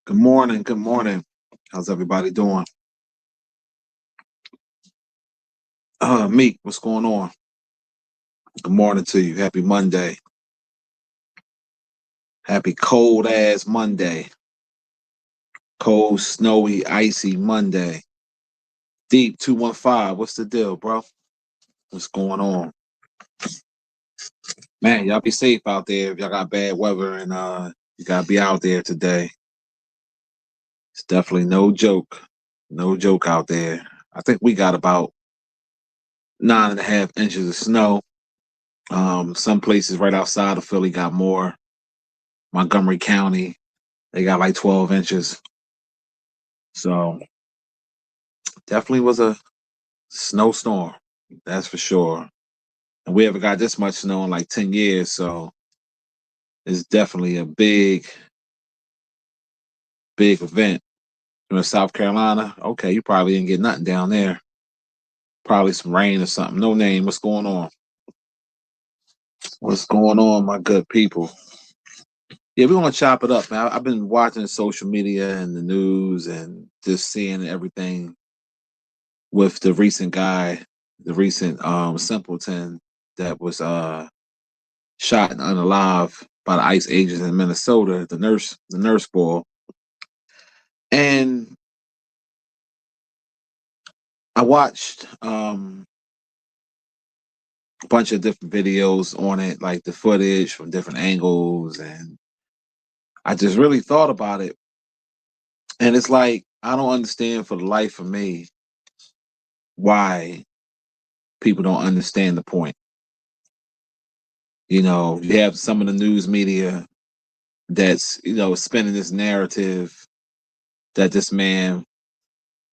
Good morning. Good morning. How's everybody doing? Meek, what's going on? Good morning to you. Happy Monday. Happy cold ass Monday. Cold, snowy, icy Monday. Deep 215. What's the deal, bro? What's going on? Man, y'all be safe out there if y'all got bad weather and you gotta be out there today. It's definitely no joke. No joke out there. I think we got about 9.5 inches of snow. Some places right outside of Philly got more. Montgomery County, they got like 12 inches. So definitely was a snowstorm. That's for sure. And we haven't got this much snow in like 10 years. So it's definitely a big, big event. You're in South Carolina. Okay, you probably didn't get nothing down there. Probably some rain or something. No name. What's going on? What's going on, my good people? Yeah, we're gonna chop it up, man. I've been watching social media and the news and just seeing everything with the recent guy, the recent simpleton that was shot and unalive by the ICE agents in Minnesota, the nurse boy. And I watched a bunch of different videos on it, like the footage from different angles, and I just really thought about it. And it's like I don't understand for the life of me why people don't understand the point. You have some of the news media that's spinning this narrative that this man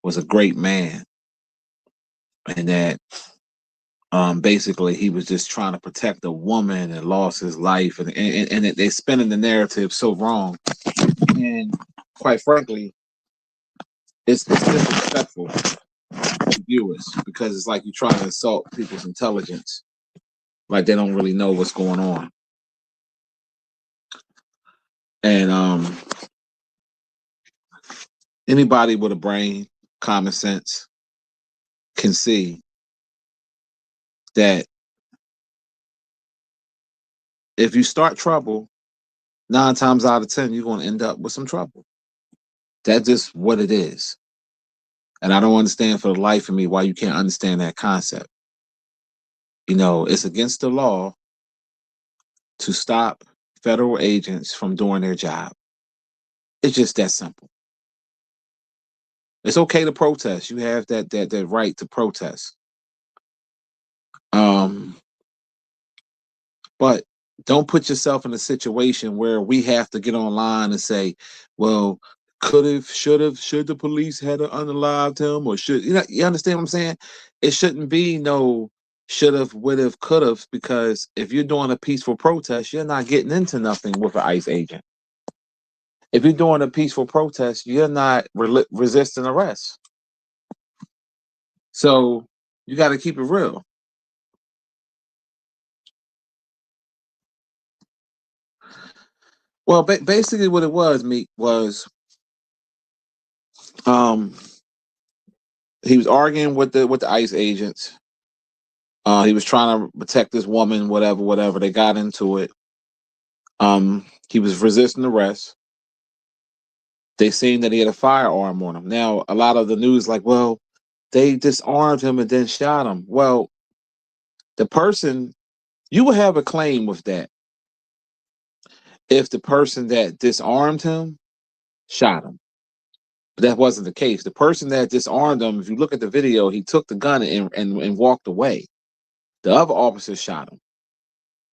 was a great man and that basically he was just trying to protect a woman and lost his life, and they're spinning the narrative so wrong. And quite frankly, it's disrespectful to viewers because it's like you're trying to insult people's intelligence, like they don't really know what's going on. And anybody with a brain, common sense, can see that if you start trouble, 9 times out of 10, you're going to end up with some trouble. That's just what it is. And I don't understand for the life of me why you can't understand that concept. It's against the law to stop federal agents from doing their job. It's just that simple. It's okay to protest. You have that right to protest. Um, but don't put yourself in a situation where we have to get online and say, well, could have, should the police had unalived him, or should you understand what I'm saying? It shouldn't be no should have, would have, could have, because if you're doing a peaceful protest, you're not getting into nothing with an ICE agent. If you're doing a peaceful protest, you're not resisting arrest. So you got to keep it real. Well, basically, what it was, Meek, was um, he was arguing with the ICE agents. He was trying to protect this woman, whatever. They got into it. He was resisting arrest. They seen that he had a firearm on him. Now, a lot of the news, like, well, they disarmed him and then shot him. Well, the person, you would have a claim with that if the person that disarmed him shot him. But that wasn't the case. The person that disarmed him, if you look at the video, he took the gun and walked away. The other officer shot him.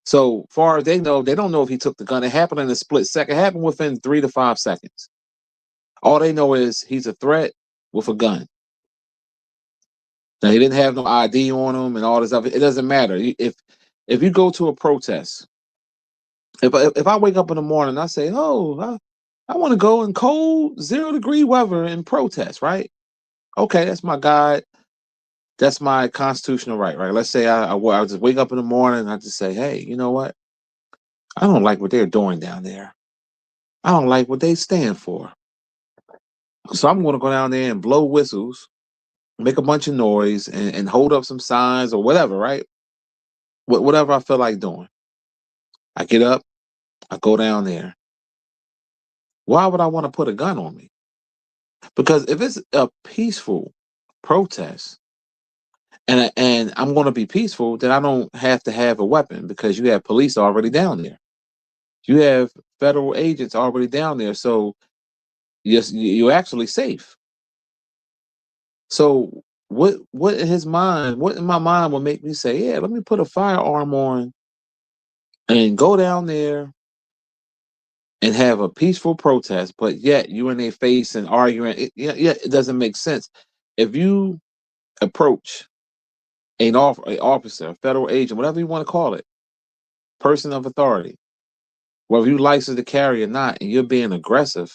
So far as they know, they don't know if he took the gun. It happened in a split second. It happened within 3 to 5 seconds. All they know is he's a threat with a gun. Now, he didn't have no ID on him and all this stuff. It doesn't matter. If you go to a protest, if I wake up in the morning and I say, oh, I want to go in cold 0-degree weather and protest, right? Okay, that's my guide. That's my constitutional right, right? Let's say I just wake up in the morning and I just say, hey, you know what? I don't like what they're doing down there. I don't like what they stand for. So I'm going to go down there and blow whistles, make a bunch of noise, and hold up some signs or whatever, right? Whatever I feel like doing. I get up, I go down there. Why would I want to put a gun on me? Because if it's a peaceful protest and I'm going to be peaceful, then I don't have to have a weapon because you have police already down there. You have federal agents already down there, so yes, you're actually safe. So what in his mind, what in my mind would make me say, yeah, let me put a firearm on and go down there and have a peaceful protest, but yet you in their face and arguing. It doesn't make sense. If you approach an officer, a federal agent, whatever you want to call it, person of authority, whether you license to carry or not, and you're being aggressive,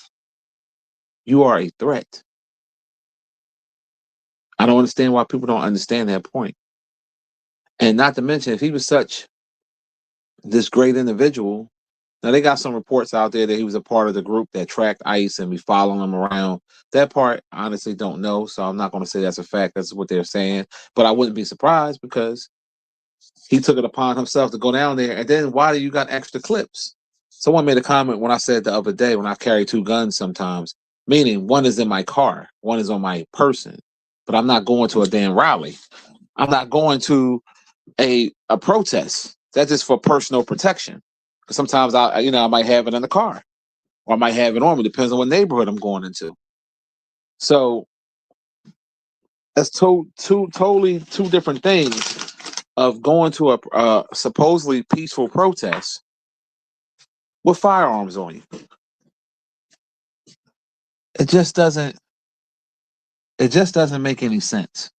you are a threat. I don't understand why people don't understand that point. And not to mention, if he was such this great individual, now they got some reports out there that he was a part of the group that tracked ICE and be following them around. That part, I honestly don't know, so I'm not going to say that's a fact. That's what they're saying. But I wouldn't be surprised because he took it upon himself to go down there. And then why do you got extra clips? Someone made a comment when I said the other day when I carry two guns sometimes, meaning one is in my car, one is on my person. But I'm not going to a damn rally. I'm not going to a protest. That's just for personal protection. Because sometimes I might have it in the car or I might have it on me. Depends on what neighborhood I'm going into. So that's totally two different things of going to a supposedly peaceful protest with firearms on you. It just doesn't. It just doesn't make any sense.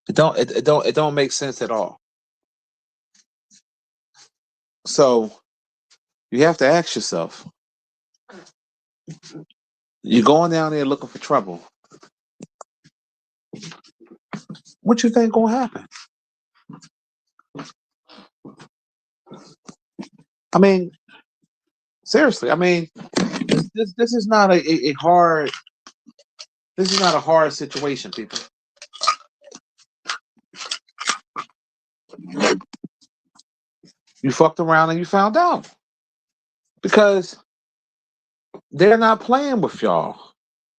It don't make sense at all. So you have to ask yourself: you're going down there looking for trouble. What you think gonna happen? I mean, seriously. I mean, this is not a hard. This is not a hard situation, people. You fucked around and you found out because they're not playing with y'all.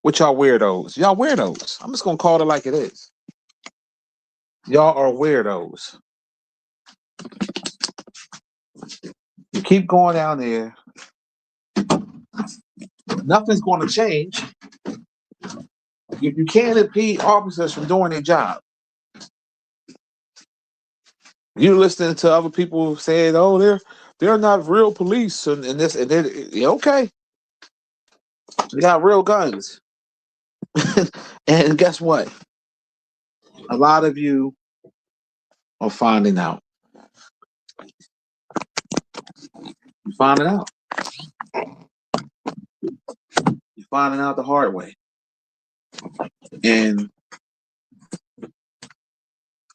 With y'all weirdos. Y'all weirdos. I'm just gonna call it like it is. Y'all are weirdos. You keep going down there. Nothing's going to change. You can't impede officers from doing their job. You listening to other people saying, "Oh, they're not real police," and this and then yeah, okay, they got real guns. And guess what? A lot of you are finding out. You're finding out. You're finding out the hard way. And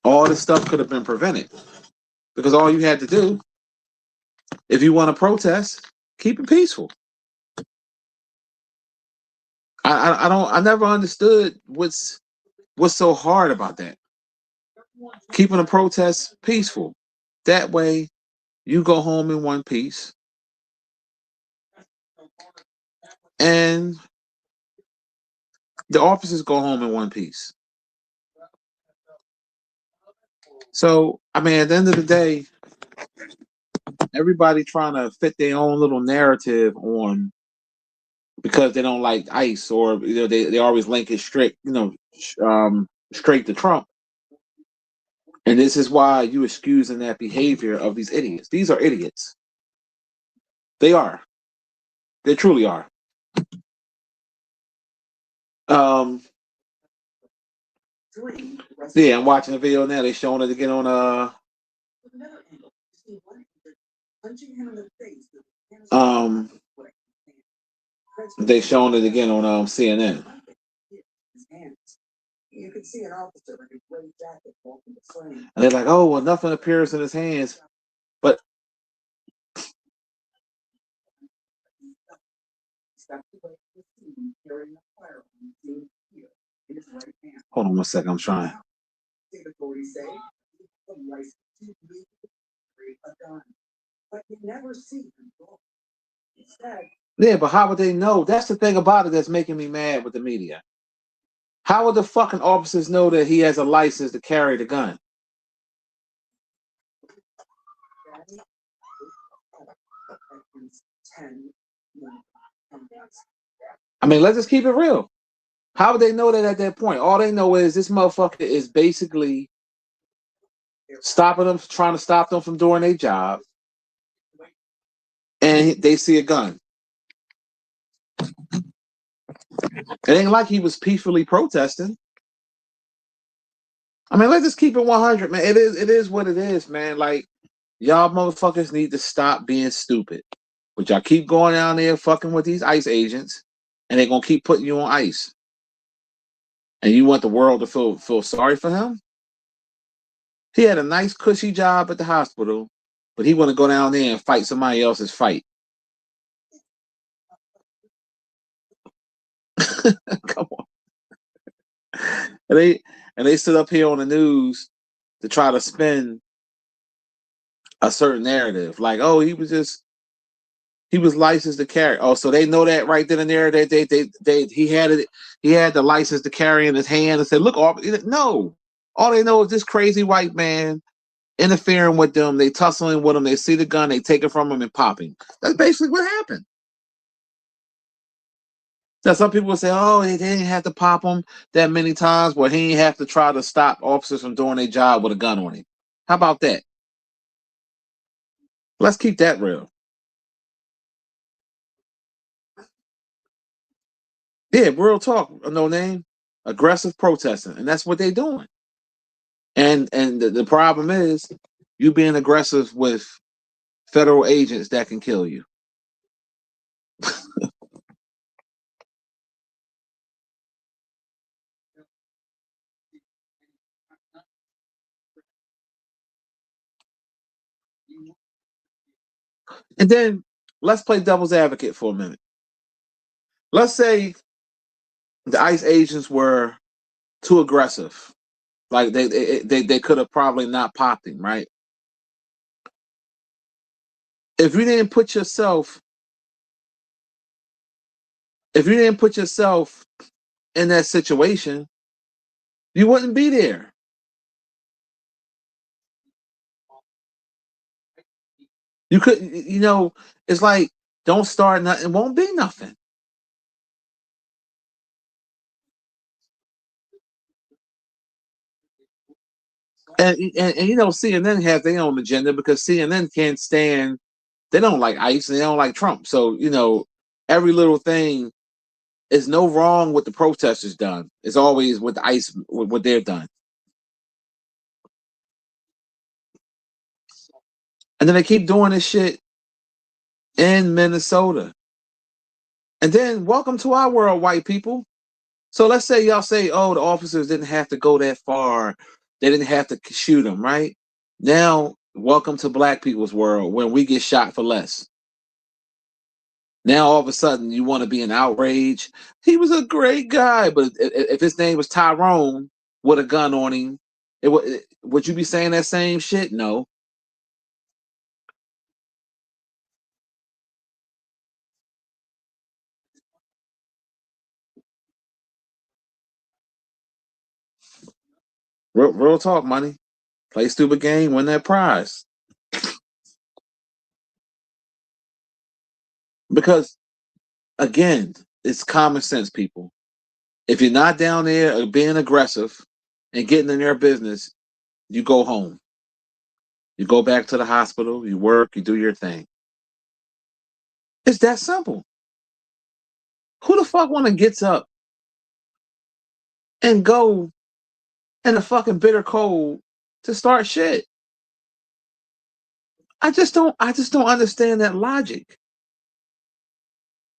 all this stuff could have been prevented because all you had to do, if you want to protest, keep it peaceful. I never understood what's so hard about that. Keeping a protest peaceful. That way, you go home in one piece, and the officers go home in one piece. So, I mean, at the end of the day, everybody trying to fit their own little narrative on because they don't like ICE or they always link it straight straight to Trump. And this is why you excusing that behavior of these idiots. These are idiots. They are. They truly are. Um, yeah, I'm watching the video now. They showing it again on um they showing it again on CNN. And they're like, oh well, nothing appears in his hands. But Hold on one second. I'm trying. Yeah, but how would they know? That's the thing about it that's making me mad with the media. How would the fucking officers know that he has a license to carry the gun? I mean, let's just keep it real. How would they know that at that point? All they know is this motherfucker is basically stopping them, trying to stop them from doing their job, and they see a gun. It ain't like he was peacefully protesting. I mean, let's just keep it 100, man. It is what it is, man. Like, y'all motherfuckers need to stop being stupid. But y'all keep going down there fucking with these ICE agents, and they're gonna keep putting you on ice. And you want the world to feel sorry for him? He had a nice cushy job at the hospital, but he want to go down there and fight somebody else's fight. Come on. And they stood up here on the news to try to spin a certain narrative, like, oh, he was licensed to carry. Oh, so they know that right then and there that he had the license to carry in his hand and said, look, no. All they know is this crazy white man interfering with them. They tussling with him. They see the gun. They take it from him and popping. That's basically what happened. Now, some people will say, oh, they didn't have to pop him that many times, but he didn't have to try to stop officers from doing their job with a gun on him. How about that? Let's keep that real. Yeah, real talk, no name, aggressive protesting, and that's what they're doing. And the problem is, you being aggressive with federal agents that can kill you. And then let's play devil's advocate for a minute. Let's say the ICE agents were too aggressive, like they could have probably not popped him, right? If you didn't put yourself in that situation, you wouldn't be there. You could, it's like, don't start nothing, won't be nothing. And CNN has their own agenda because CNN can't stand. They don't like ICE and they don't like Trump. So every little thing is no wrong with the protesters done. It's always with the ICE what they're done. And then they keep doing this shit in Minnesota. And then welcome to our world, white people. So let's say y'all say, oh, the officers didn't have to go that far. They didn't have to shoot them, right? Now, welcome to black people's world when we get shot for less. Now, all of a sudden, you want to be an outrage. He was a great guy, but if his name was Tyrone with a gun on him, would you be saying that same shit? No. Real talk, money. Play stupid game, win that prize. Because, again, it's common sense, people. If you're not down there being aggressive and getting in their business, you go home. You go back to the hospital, you work, you do your thing. It's that simple. Who the fuck want to get up and go in the fucking bitter cold to start shit? I just don't understand that logic.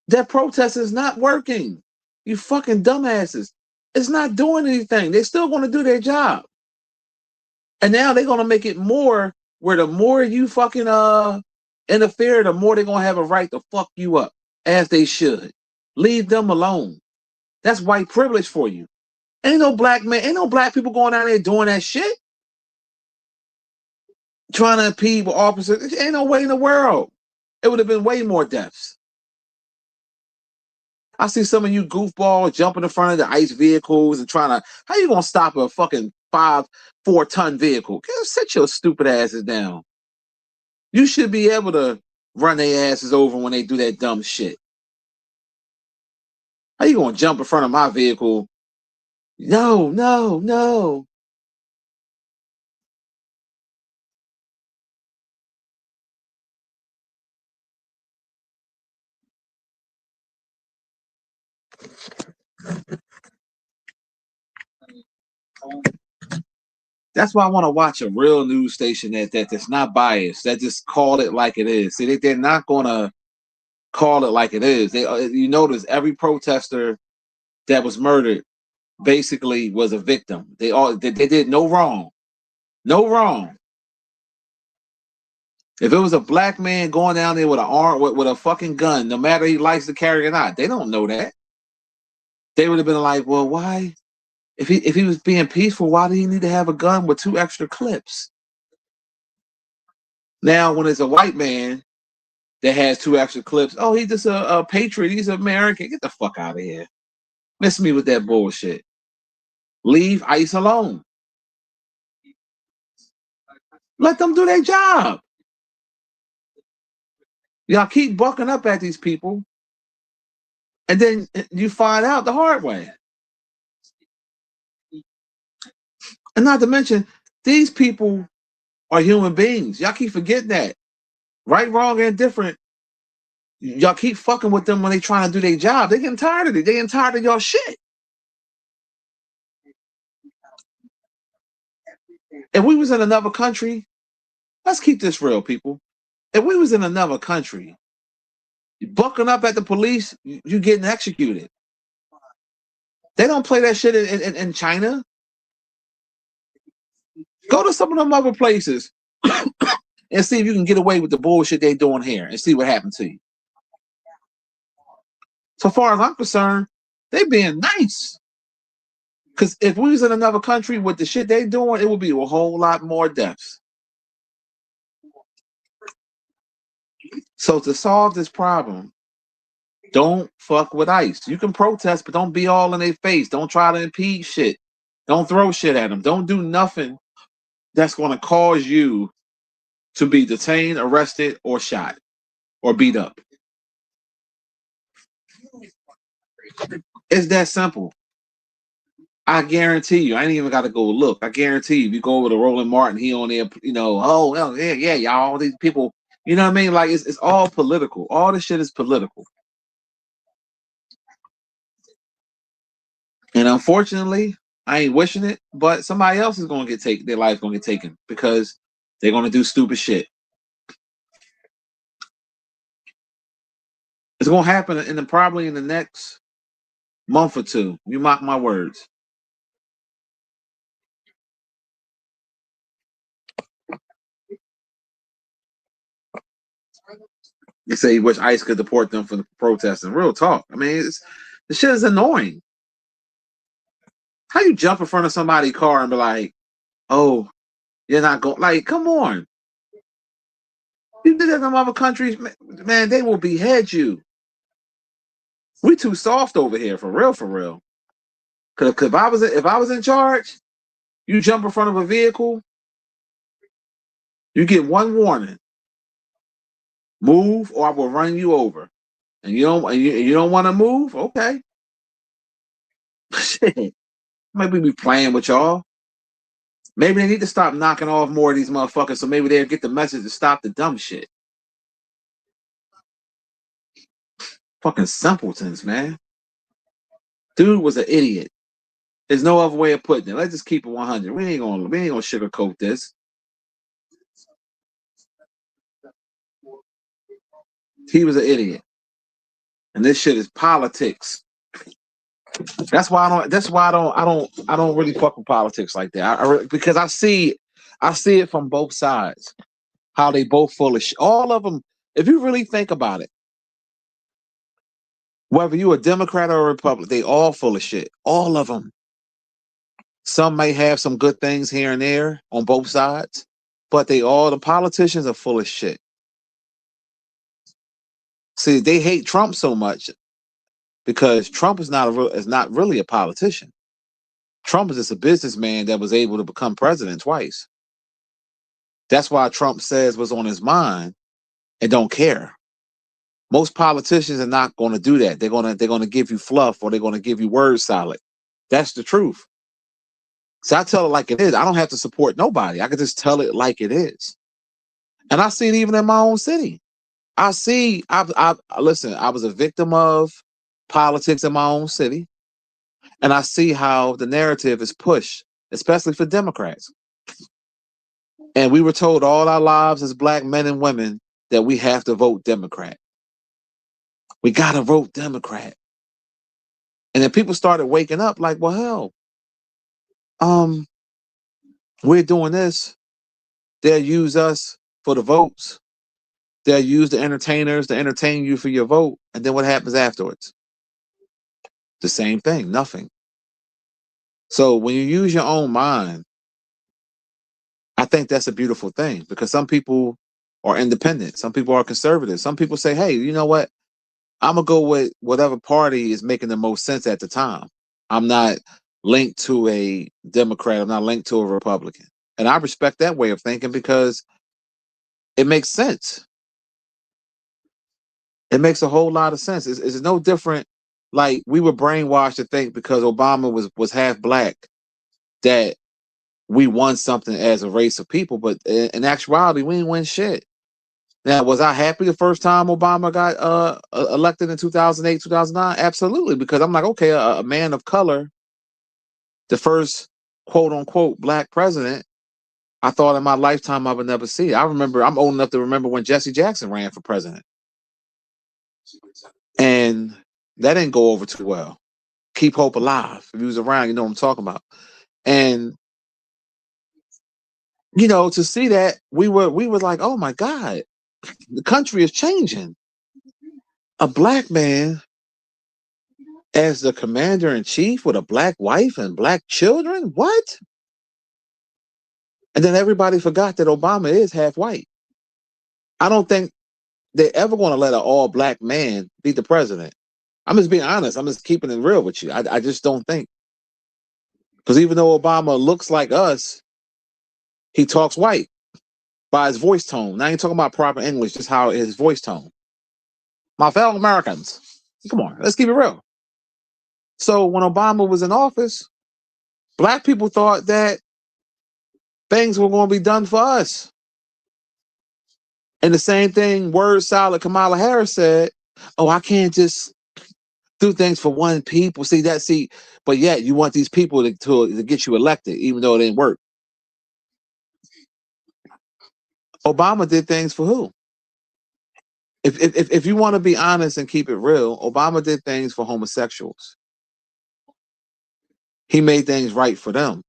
That protest is not working. You fucking dumbasses. It's not doing anything. They're still going to do their job. And now they're going to make it more where the more you fucking interfere, the more they're going to have a right to fuck you up, as they should. Leave them alone. That's white privilege for you. Ain't no black people going out there doing that shit. Trying to impede with officers. Ain't no way in the world. It would have been way more deaths. I see some of you goofballs jumping in front of the ICE vehicles and trying to. How you gonna stop a fucking 4-ton vehicle? Sit your stupid asses down. You should be able to run their asses over when they do that dumb shit. How you gonna jump in front of my vehicle? No, no, no. That's why I want to watch a real news station that's not biased, that just call it like it is. See, they're not gonna call it like it is. You notice every protester that was murdered basically was a victim. They did no wrong, no wrong. If it was a black man going down there with an arm with a fucking gun, no matter he likes to carry it or not, they don't know that. They would have been like, well, why? If he was being peaceful, why do he need to have a gun with 2 extra clips? Now, when it's a white man that has 2 extra clips, oh, he's just a patriot. He's American. Get the fuck out of here. Miss me with that bullshit. Leave ICE alone. Let them do their job. Y'all keep bucking up at these people, and then you find out the hard way. And not to mention, these people are human beings. Y'all keep forgetting that. Right, wrong, and different. Y'all keep fucking with them when they trying to do their job. They getting tired of it. They getting tired of y'all shit. If we was in another country, let's keep this real, people. If we was in another country, bucking up at the police, you getting executed. They don't play that shit in China. Go to some of them other places and see if you can get away with the bullshit they doing here and see what happened to you. So far as I'm concerned, they being nice. Because if we was in another country with the shit they doing, it would be a whole lot more deaths. So to solve this problem, don't fuck with ICE. You can protest, but don't be all in their face. Don't try to impede shit. Don't throw shit at them. Don't do nothing that's going to cause you to be detained, arrested, or shot, or beat up. It's that simple. I guarantee you, I ain't even got to go look. I guarantee you, if you go over to Roland Martin, he on there, oh, yeah, y'all, all these people, you know what I mean? Like, it's all political. All this shit is political. And unfortunately, I ain't wishing it, but somebody else is going to get taken. Their life's going to get taken because they're going to do stupid shit. It's going to happen probably in the next month or two. You mark my words. You say you wish ICE could deport them for the protesting. Real talk. I mean, the shit is annoying. How you jump in front of somebody's car and be like, oh, you're not going, like, come on. You did that in other countries, man, they will behead you. We too soft over here, for real, for real. Cause if I was in charge, you jump in front of a vehicle, you get one warning. Move or I will run you over. And you don't want to move? Okay. Shit. Maybe we playing with y'all. Maybe they need to stop knocking off more of these motherfuckers so maybe they'll get the message to stop the dumb shit. Fucking simpletons, man. Dude was an idiot. There's no other way of putting it. Let's just keep it 100. We ain't gonna sugarcoat this. He was an idiot. And this shit is politics. That's why I don't really fuck with politics like that. Because I see it from both sides. How they both full of shit. All of them, if you really think about it, Whether you a Democrat or a Republican, they all full of shit. All of them. Some may have some good things here and there on both sides, but the politicians are full of shit. See, they hate Trump so much because Trump is not really a politician. Trump is just a businessman that was able to become president twice. That's why Trump says what's on his mind and don't care. Most politicians are not going to do that. They're going to give you fluff, or they're going to give you word salad. That's the truth. So I tell it like it is. I don't have to support nobody. I can just tell it like it is. And I see it even in my own city. Listen, I was a victim of politics in my own city. And I see how the narrative is pushed, especially for Democrats. And we were told all our lives as black men and women that we have to vote Democrat. We got to vote Democrat. And then people started waking up like, well, hell, we're doing this. They'll use us for the votes. They'll use the entertainers to entertain you for your vote. And then what happens afterwards? The same thing, nothing. So when you use your own mind, I think that's a beautiful thing, because some people are independent. Some people are conservative. Some people say, hey, you know what? I'm going to go with whatever party is making the most sense at the time. I'm not linked to a Democrat. I'm not linked to a Republican. And I respect that way of thinking because it makes sense. It makes a whole lot of sense. It's no different. Like, we were brainwashed to think because Obama was half black that we won something as a race of people. But in actuality, we didn't win shit. Now, was I happy the first time Obama got elected in 2008, 2009? Absolutely, because I'm like, okay, a man of color, the first quote unquote black president, I thought in my lifetime I would never see. I remember, I'm old enough to remember when Jesse Jackson ran for president. And that didn't go over too well. Keep hope alive. If he was around, you know what I'm talking about. And, you know, to see that, we were like, oh my God, the country is changing. A black man as the commander in chief with a black wife and black children? What? And then everybody forgot that Obama is half white. I don't think they're ever going to let an all black man be the president. I'm just being honest. I'm just keeping it real with you. I just don't think. Because even though Obama looks like us, he talks white by his voice tone. Now, I ain't talking about proper English, just how his voice tone. My fellow Americans, come on, let's keep it real. So when Obama was in office, black people thought that things were going to be done for us. And the same thing, word salad, Kamala Harris said, oh, I can't just do things for one people. But yet you want these people to get you elected, even though it didn't work. Obama did things for who? If you want to be honest and keep it real, Obama did things for homosexuals. He made things right for them.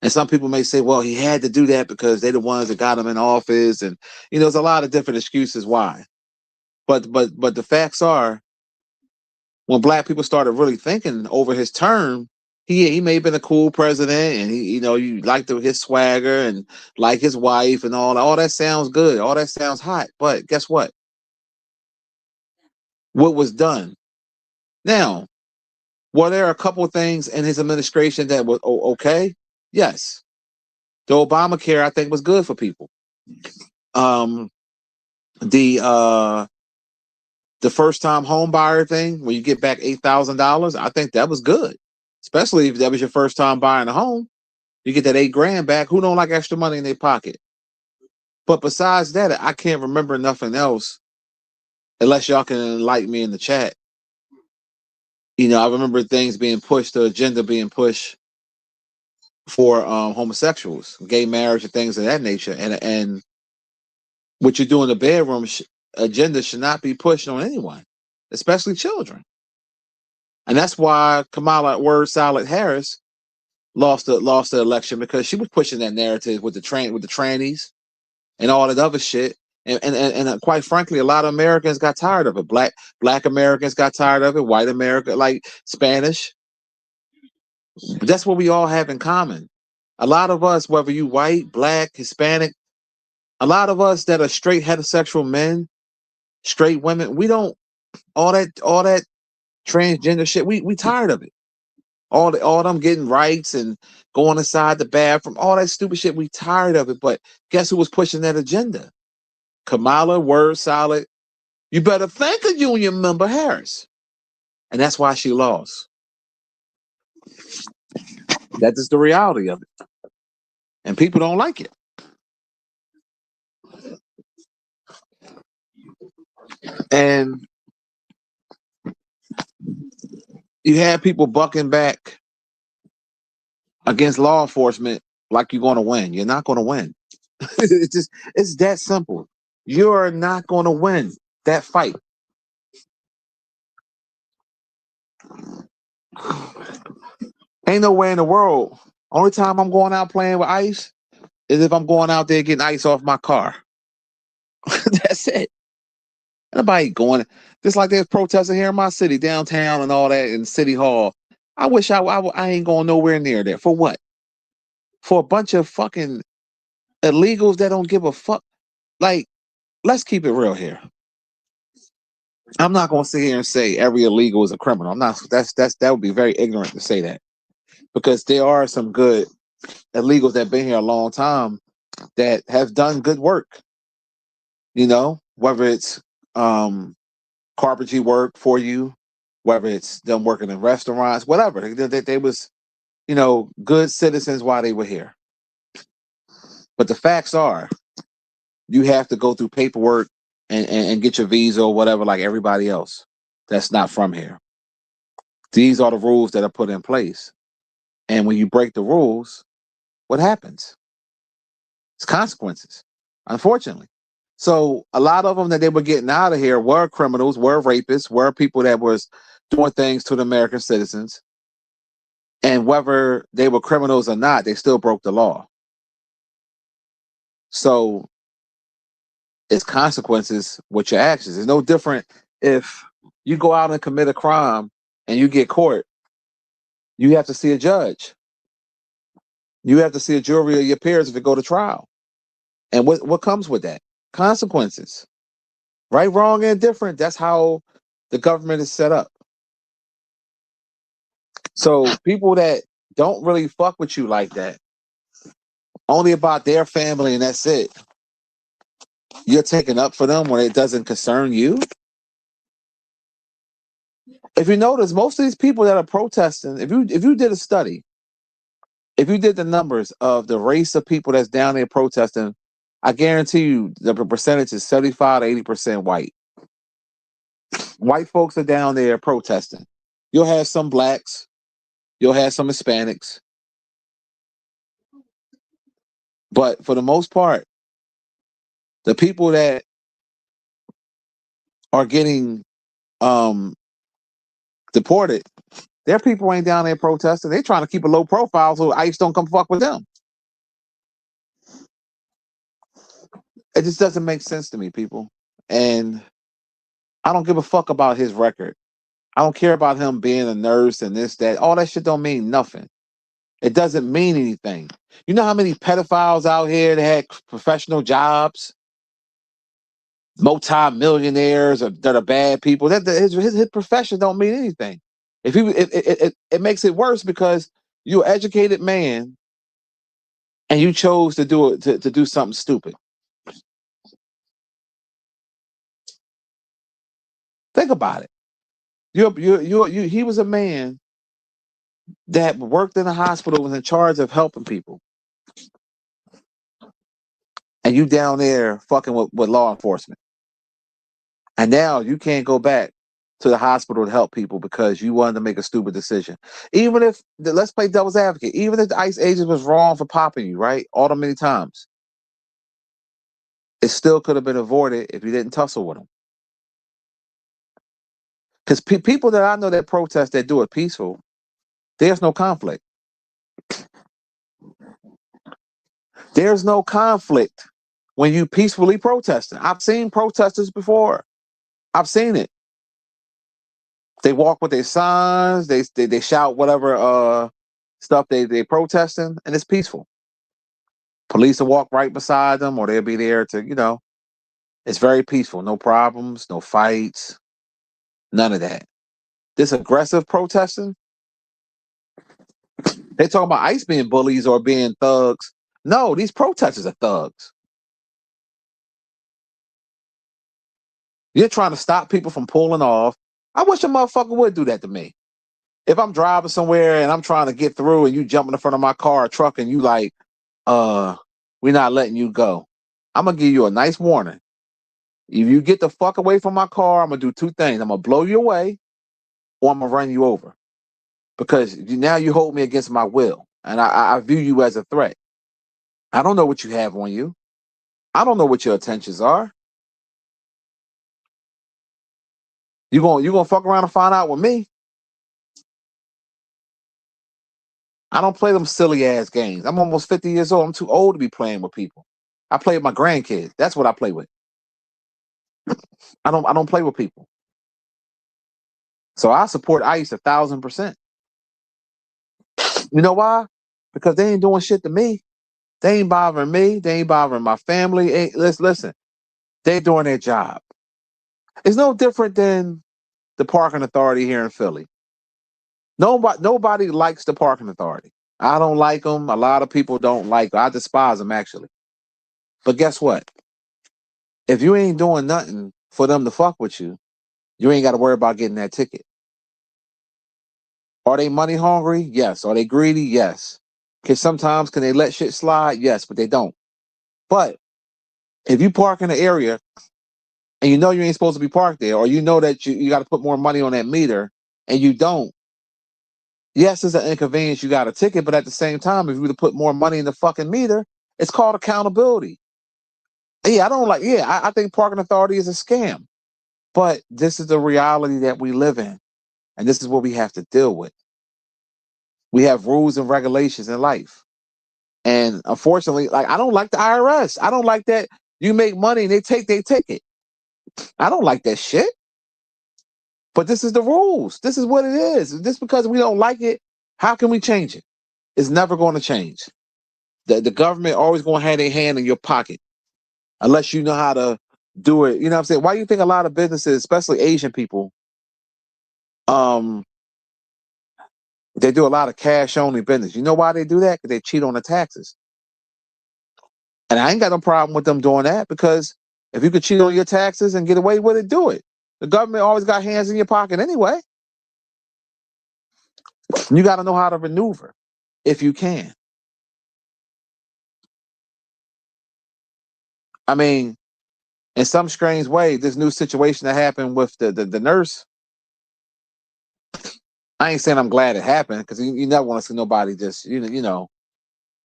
And some people may say, well, he had to do that because they're the ones that got him in office. And, you know, there's a lot of different excuses why. But the facts are, when black people started really thinking over his term, he may have been a cool president, and he, you know, you liked his swagger and like his wife and all that sounds good. All that sounds hot. But guess what? What was done? Now, were there a couple of things in his administration that was okay? Yes. The Obamacare, I think, was good for people. The first time home buyer thing, where you get back $8,000, I think that was good. Especially if that was your first time buying a home. You get that $8,000 back. Who don't like extra money in their pocket? But besides that, I can't remember nothing else, unless y'all can enlighten me in the chat. You know, I remember things being pushed, the agenda being pushed for homosexuals, gay marriage, and things of that nature. And what you do in the bedroom agenda should not be pushed on anyone, especially children. And that's why Kamala Word Salad Harris lost the election, because she was pushing that narrative with the trannies and all that other shit. And quite frankly, a lot of Americans got tired of it. Black Americans got tired of it. White America, like Spanish. That's what we all have in common. A lot of us, whether you white, black, Hispanic, a lot of us that are straight heterosexual men, straight women, we don't all that transgender shit. We tired of it. All them getting rights and going inside the bathroom, all that stupid shit. We tired of it. But guess who was pushing that agenda? Kamala, word solid. You better thank a union member, Harris. And that's why she lost. That is the reality of it. And people don't like it. And you have people bucking back against law enforcement like you're going to win. You're not going to win. It's that simple. You're not going to win that fight. Ain't no way in the world. Only time I'm going out playing with ice is if I'm going out there getting ice off my car. That's it. Nobody going. Just like there's protesting here in my city, downtown and all that in City Hall. I wish I ain't going nowhere near there. For what? For a bunch of fucking illegals that don't give a fuck. Like, let's keep it real here. I'm not gonna sit here and say every illegal is a criminal. I'm not. That would be very ignorant to say that, because there are some good illegals that have been here a long time that have done good work. You know, whether it's carpentry work for you, whether it's them working in restaurants, whatever. They was, good citizens while they were here. But the facts are, you have to go through paperwork and get your visa or whatever like everybody else that's not from here. These are the rules that are put in place. And when you break the rules, what happens? It's consequences, unfortunately. So a lot of them that they were getting out of here were criminals, were rapists, were people that was doing things to the American citizens. And whether they were criminals or not, they still broke the law. So it's consequences with your actions. It's no different if you go out and commit a crime and you get caught. You have to see a judge. You have to see a jury of your peers if you go to trial. And what comes with that? Consequences. Right, wrong, and different. That's how the government is set up. So people that don't really fuck with you like that, only about their family and that's it, you're taking up for them when it doesn't concern you. If you notice, most of these people that are protesting, if you did a study, if you did the numbers of the race of people that's down there protesting, I guarantee you the percentage is 75 to 80% white. White folks are down there protesting. You'll have some blacks, you'll have some Hispanics, but for the most part, the people that are getting deported, their people ain't down there protesting. They're trying to keep a low profile so ICE don't come fuck with them. It just doesn't make sense to me, people. And I don't give a fuck about his record. I don't care about him being a nurse and this, that. All that shit don't mean nothing. It doesn't mean anything. You know how many pedophiles out here that had professional jobs, multi-millionaires that are bad people? His profession don't mean anything. If it makes it worse because you're an educated man and you chose to do it to do something stupid. Think about it. He was a man that worked in a hospital, was in charge of helping people. And you down there fucking with law enforcement. And now you can't go back to the hospital to help people because you wanted to make a stupid decision. Even if, let's play devil's advocate, even if the ICE agent was wrong for popping you, right? All the many times. It still could have been avoided if you didn't tussle with them. Because people that I know that protest, that do it peaceful, there's no conflict. There's no conflict. when you peacefully protesting. I've seen protesters before. I've seen it. They walk with their signs. They shout whatever stuff they protesting, and it's peaceful. Police will walk right beside them, or they'll be there to, it's very peaceful. No problems, no fights, none of that. This aggressive protesting, they talking about ICE being bullies or being thugs. No, these protesters are thugs. You're trying to stop people from pulling off. I wish a motherfucker would do that to me. If I'm driving somewhere and I'm trying to get through and you jump in the front of my car or truck and you like, we're not letting you go. I'm gonna give you a nice warning. If you get the fuck away from my car, I'm gonna do two things. I'm gonna blow you away or I'm gonna run you over. Because now you hold me against my will. And I view you as a threat. I don't know what you have on you. I don't know what your intentions are. You gonna fuck around and find out with me. I don't play them silly ass games. I'm almost 50 years old. I'm too old to be playing with people. I play with my grandkids. That's what I play with. I don't play with people. So I support ICE 1,000%. You know why? Because they ain't doing shit to me. They ain't bothering me. They ain't bothering my family. Listen. They're doing their job. It's no different than the parking authority here in Philly. Nobody likes the parking authority. I don't like them. A lot of people don't like them. I despise them, actually. But guess what? If you ain't doing nothing for them to fuck with you, you ain't got to worry about getting that ticket. Are they money hungry? Yes. Are they greedy? Yes. Sometimes can they let shit slide? Yes, but they don't. But if you park in an area and you know you ain't supposed to be parked there, or you know that you got to put more money on that meter and you don't, yes, it's an inconvenience. You got a ticket, but at the same time, if you were to put more money in the fucking meter, it's called accountability. Yeah, I think parking authority is a scam. But this is the reality that we live in. And this is what we have to deal with. We have rules and regulations in life. And unfortunately, like, I don't like the IRS. I don't like that you make money and they take their ticket. I don't like that shit. But this is the rules. This is what it is. Just because we don't like it, how can we change it? It's never going to change. The government always going to have their hand in your pocket unless you know how to do it. You know what I'm saying? Why do you think a lot of businesses, especially Asian people, they do a lot of cash only business? You know why they do that? Because they cheat on the taxes. And I ain't got no problem with them doing that, because if you could cheat on your taxes and get away with it, do it. The government always got hands in your pocket anyway. You got to know how to maneuver if you can. I mean, in some strange way, this new situation that happened with the nurse, I ain't saying I'm glad it happened, because you never want to see nobody just,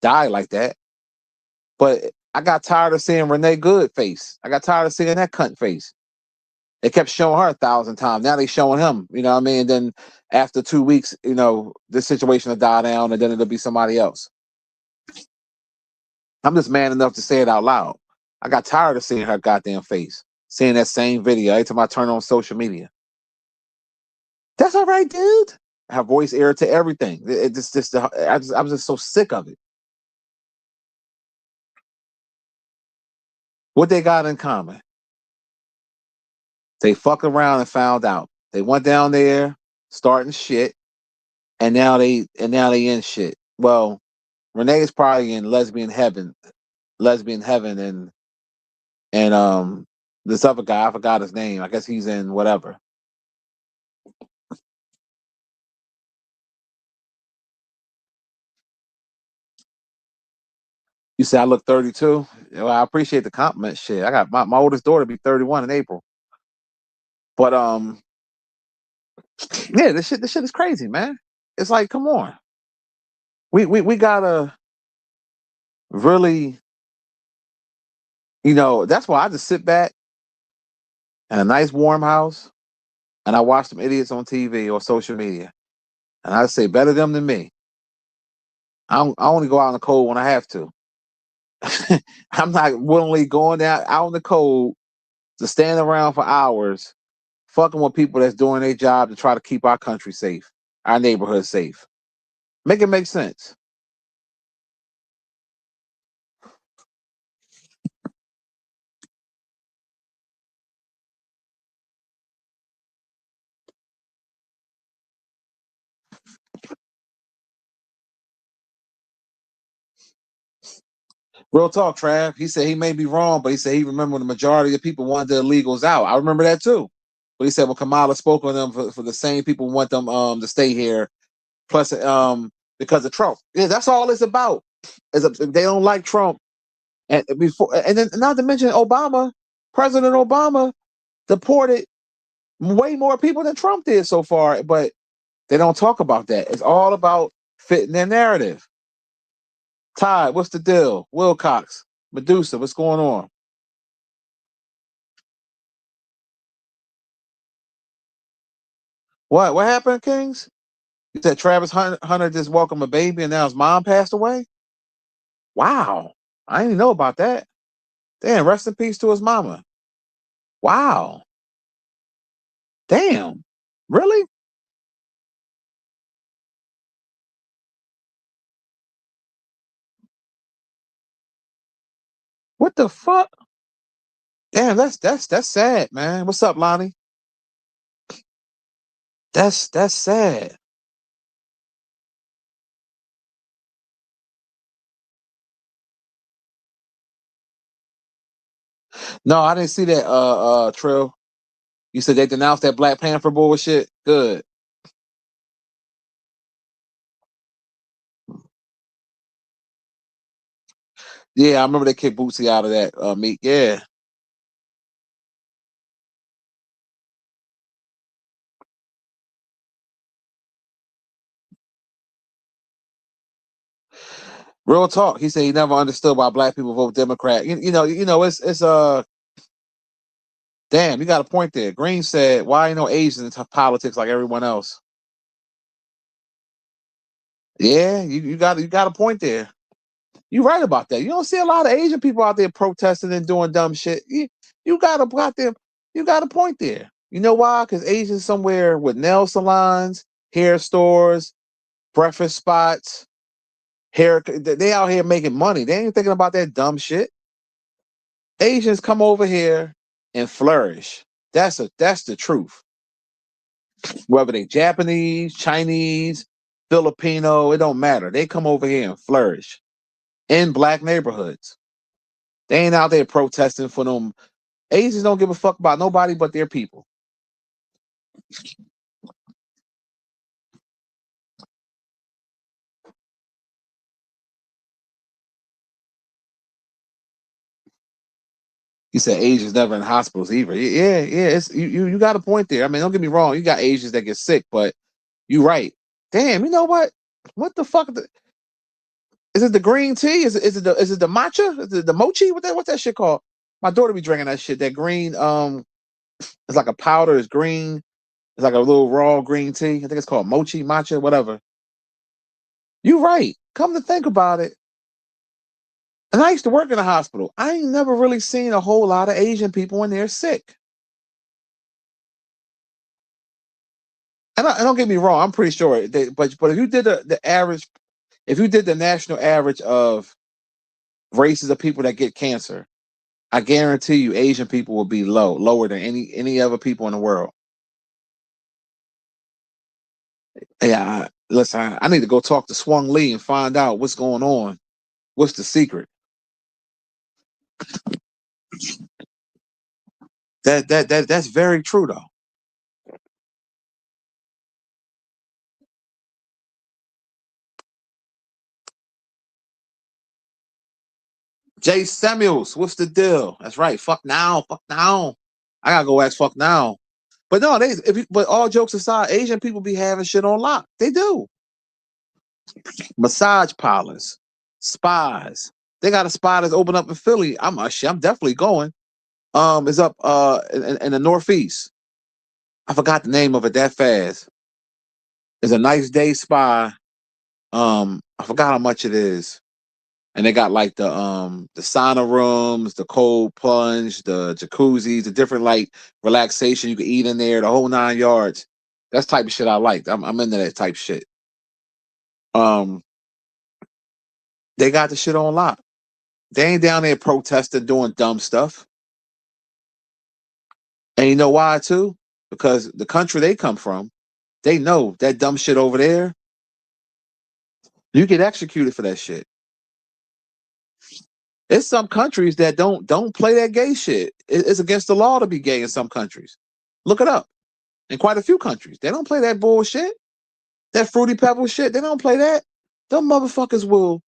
die like that. But I got tired of seeing Renee Good face. I got tired of seeing that cunt face. They kept showing her 1,000 times. Now they showing him, you know what I mean? And then after 2 weeks, this situation will die down and then it'll be somebody else. I'm just man enough to say it out loud. I got tired of seeing her goddamn face, seeing that same video every time I turn on social media. That's all right, dude. Her voice irritate everything. I'm just so sick of it. What they got in common? They fucked around and found out. They went down there starting shit, and now they in shit. Well, Renee's probably in lesbian heaven, and this other guy, I forgot his name. I guess he's in whatever. You say I look 32? Well, I appreciate the compliment. Shit, I got my oldest daughter be 31 in April. But yeah, this shit is crazy, man. It's like, come on. We gotta really, that's why I just sit back in a nice warm house and I watch them idiots on TV or social media. And I say, better them than me. I only go out in the cold when I have to. I'm not willingly going out in the cold to stand around for hours, fucking with people that's doing their job to try to keep our country safe, our neighborhood safe. Make it make sense. Real talk, Trav. He said he may be wrong, but he said he remembered the majority of people wanted the illegals out. I remember that too. But he said when Kamala spoke on them for the same people want them to stay here, plus because of Trump. Yeah, that's all it's about. If they don't like Trump, and before, and then not to mention Obama, President Obama deported way more people than Trump did so far, but they don't talk about that. It's all about fitting their narrative. Ty, what's the deal? Wilcox, Medusa, what's going on? What happened, Kings? You said Travis Hunter just welcomed a baby and now his mom passed away? Wow. I didn't know about that. Damn, rest in peace to his mama. Wow. Damn. Really? What the fuck? Damn, that's sad, man. What's up, Lonnie? That's sad. No, I didn't see that Trill. You said they denounced that Black Panther bullshit? Good. Yeah, I remember they kicked Bootsy out of that meet. Yeah. Real talk. He said he never understood why black people vote Democrat. It's damn, you got a point there. Green said, why ain't no Asians in politics like everyone else? Yeah, you got a point there. You're right about that. You don't see a lot of Asian people out there protesting and doing dumb shit. You got you got a point there. You know why? Because Asians somewhere with nail salons, hair stores, breakfast spots, hair. They out here making money. They ain't thinking about that dumb shit. Asians come over here and flourish. That's the truth. Whether they Japanese, Chinese, Filipino, it don't matter. They come over here and flourish in black neighborhoods. They ain't out there protesting for them. Asians don't give a fuck about nobody but their people. You said Asians never in hospitals either. Yeah. It's you got a point there. I mean, don't get me wrong. You got Asians that get sick, but you right. Damn, you know what? What the fuck? Is it the green tea? Is it the matcha? Is it the mochi? What's that shit called? My daughter be drinking that shit. That green it's like a powder. It's green. It's like a little raw green tea. I think it's called mochi, matcha, whatever. You right. Come to think about it, and I used to work in a hospital. I ain't never really seen a whole lot of Asian people when they're sick. And don't get me wrong, I'm pretty sure. But if you did the average, if you did the national average of races of people that get cancer, I guarantee you Asian people will be lower than any other people in the world. Yeah, listen, I need to go talk to Swung Lee and find out what's going on. What's the secret? That's very true though. Jay Samuels, what's the deal? That's right. Fuck now, fuck now. I gotta go ask fuck now. But no, but all jokes aside, Asian people be having shit on lock. They do. Massage parlors, spas. They got a spa that's open up in Philly. I'm definitely going. It's up in the Northeast. I forgot the name of it that fast. It's a nice day spa. I forgot how much it is. and they got like the sauna rooms, the cold plunge, the jacuzzis, the different like relaxation you can eat in there, the whole 9 yards. That's the type of shit I like. I'm into that type of shit. Um, they got the shit on lock. They ain't down there protesting, doing dumb stuff. And you know why too? Because the country they come from, they know that dumb shit over there. You get executed for that shit. It's some countries that don't play that gay shit. It's against the law to be gay in some countries. Look it up. In quite a few countries, they don't play that bullshit. That fruity pebble shit. They don't play that. Them motherfuckers will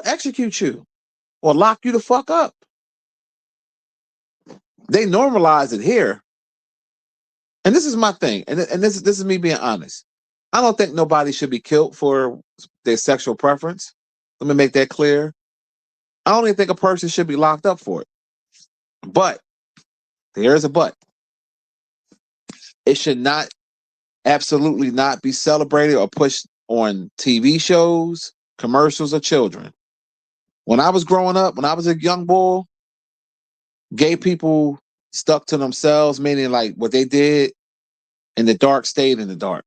execute you or lock you the fuck up. They normalize it here. And this is my thing. And this is me being honest. I don't think nobody should be killed for their sexual preference. Let me make that clear. I don't even think a person should be locked up for it. But there is a but. It should not, absolutely not be celebrated or pushed on TV shows, commercials, or children. When I was growing up, when I was a young boy, gay people stuck to themselves, meaning like what they did in the dark stayed in the dark.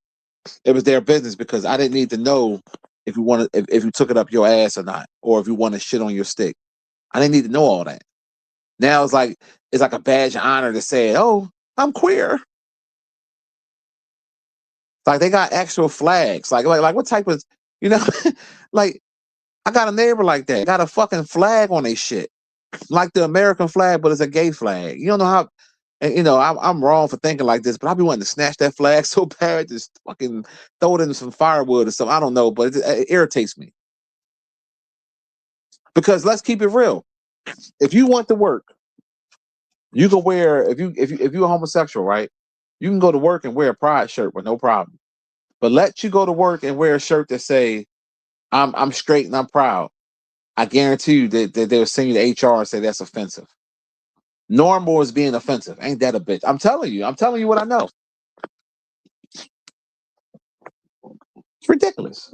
It was their business because I didn't need to know if you wanted if you took it up your ass or not, or if you want to shit on your stick. I didn't need to know all that. Now it's like a badge of honor to say, "Oh, I'm queer." Like they got actual flags. Like what type of, you know, like I got a neighbor like that. Got a fucking flag on their shit, like the American flag, but it's a gay flag. You don't know how. And, you know, I'm wrong for thinking like this, but I be wanting to snatch that flag so bad, just fucking throw it in some firewood or something. I don't know, but it irritates me. Because let's keep it real. If you want to work, you can wear if you're homosexual, right? You can go to work and wear a pride shirt with no problem. But let you go to work and wear a shirt that say I'm straight and I'm proud. I guarantee you that they'll send you to HR and say that's offensive. Normal is being offensive. Ain't that a bitch? I'm telling you. I'm telling you what I know. It's ridiculous.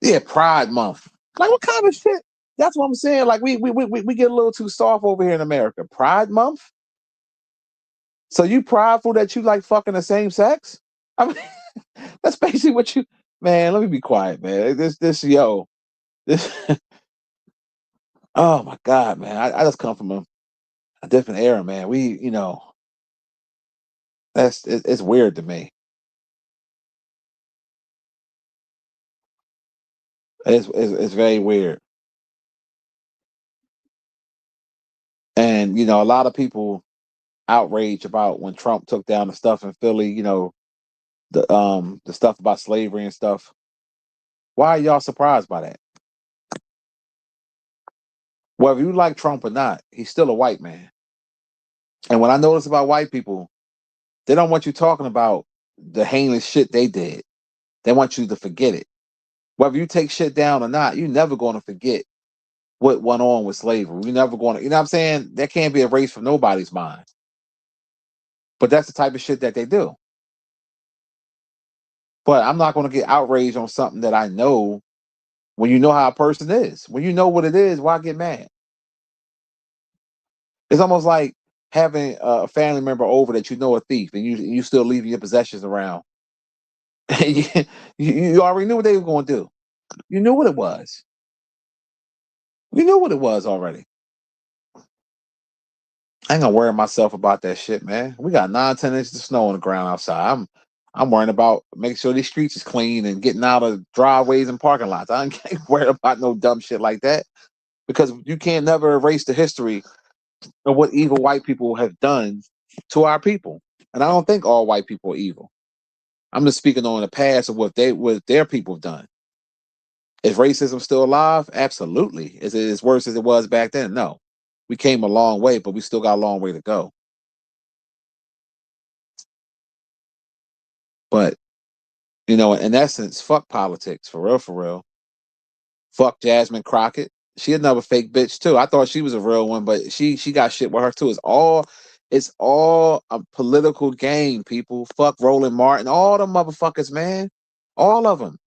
Yeah, Pride Month. Like what kind of shit? That's what I'm saying. Like we get a little too soft over here in America. Pride Month. So you prideful that you like fucking the same sex? I mean, that's basically what you. Man, let me be quiet, man. This yo, this. Oh my god, man. I just come from a different era, man. It's weird to me. It's very weird. And a lot of people outraged about when Trump took down the stuff in Philly, the stuff about slavery and stuff. Why are y'all surprised by that? Whether you like Trump or not, he's still a white man. And what I notice about white people, they don't want you talking about the heinous shit they did. They want you to forget it. Whether you take shit down or not, you're never going to forget what went on with slavery. You're never going to, you know what I'm saying? That can't be erased from nobody's mind. But that's the type of shit that they do. But I'm not going to get outraged on something that I know when you know how a person is. When you know what it is, why get mad? It's almost like having a family member over that you know a thief and you still leaving your possessions around. you, you already knew what they were going to do. You knew what it was. You knew what it was already. I ain't gonna worry myself about that shit, man. We got 9-10 inches of snow on the ground outside. I'm worrying about making sure these streets is clean and getting out of driveways and parking lots. I ain't worried about no dumb shit like that because you can't never erase the history of what evil white people have done to our people. And I don't think all white people are evil. I'm just speaking on the past of what their people have done. Is racism still alive? Absolutely. Is it as worse as it was back then? No. We came a long way, but we still got a long way to go. But in essence, fuck politics, for real, for real. Fuck Jasmine Crockett. She another fake bitch too. I thought she was a real one, but she got shit with her too. It's all a political game, people. Fuck Roland Martin, all the motherfuckers, man. All of them.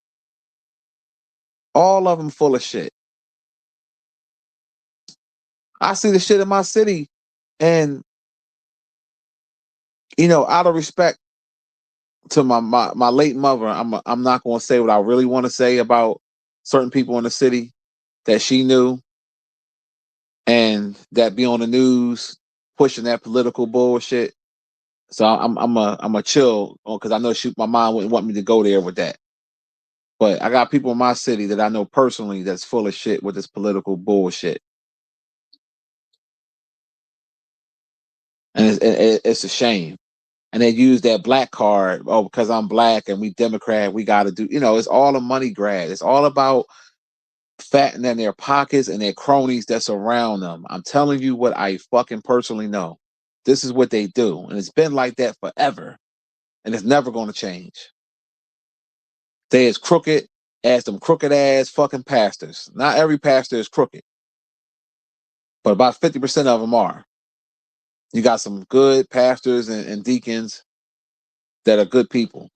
All of them full of shit. I see the shit in my city, and out of respect to my late mother, I'm not going to say what I really want to say about certain people in the city that she knew, and that be on the news pushing that political bullshit. So I'm a chill because I know my mom wouldn't want me to go there with that. But I got people in my city that I know personally that's full of shit with this political bullshit, and it's a shame. And they use that black card. Oh, because I'm black and we Democrat, we got to do. It's all a money grab. It's all about fattening their pockets and their cronies that's around them. I'm telling you what I fucking personally know. This is what they do, and it's been like that forever, and it's never going to change. They as crooked as them crooked ass fucking pastors. Not every pastor is crooked, but about 50% of them are. You got some good pastors and deacons that are good people.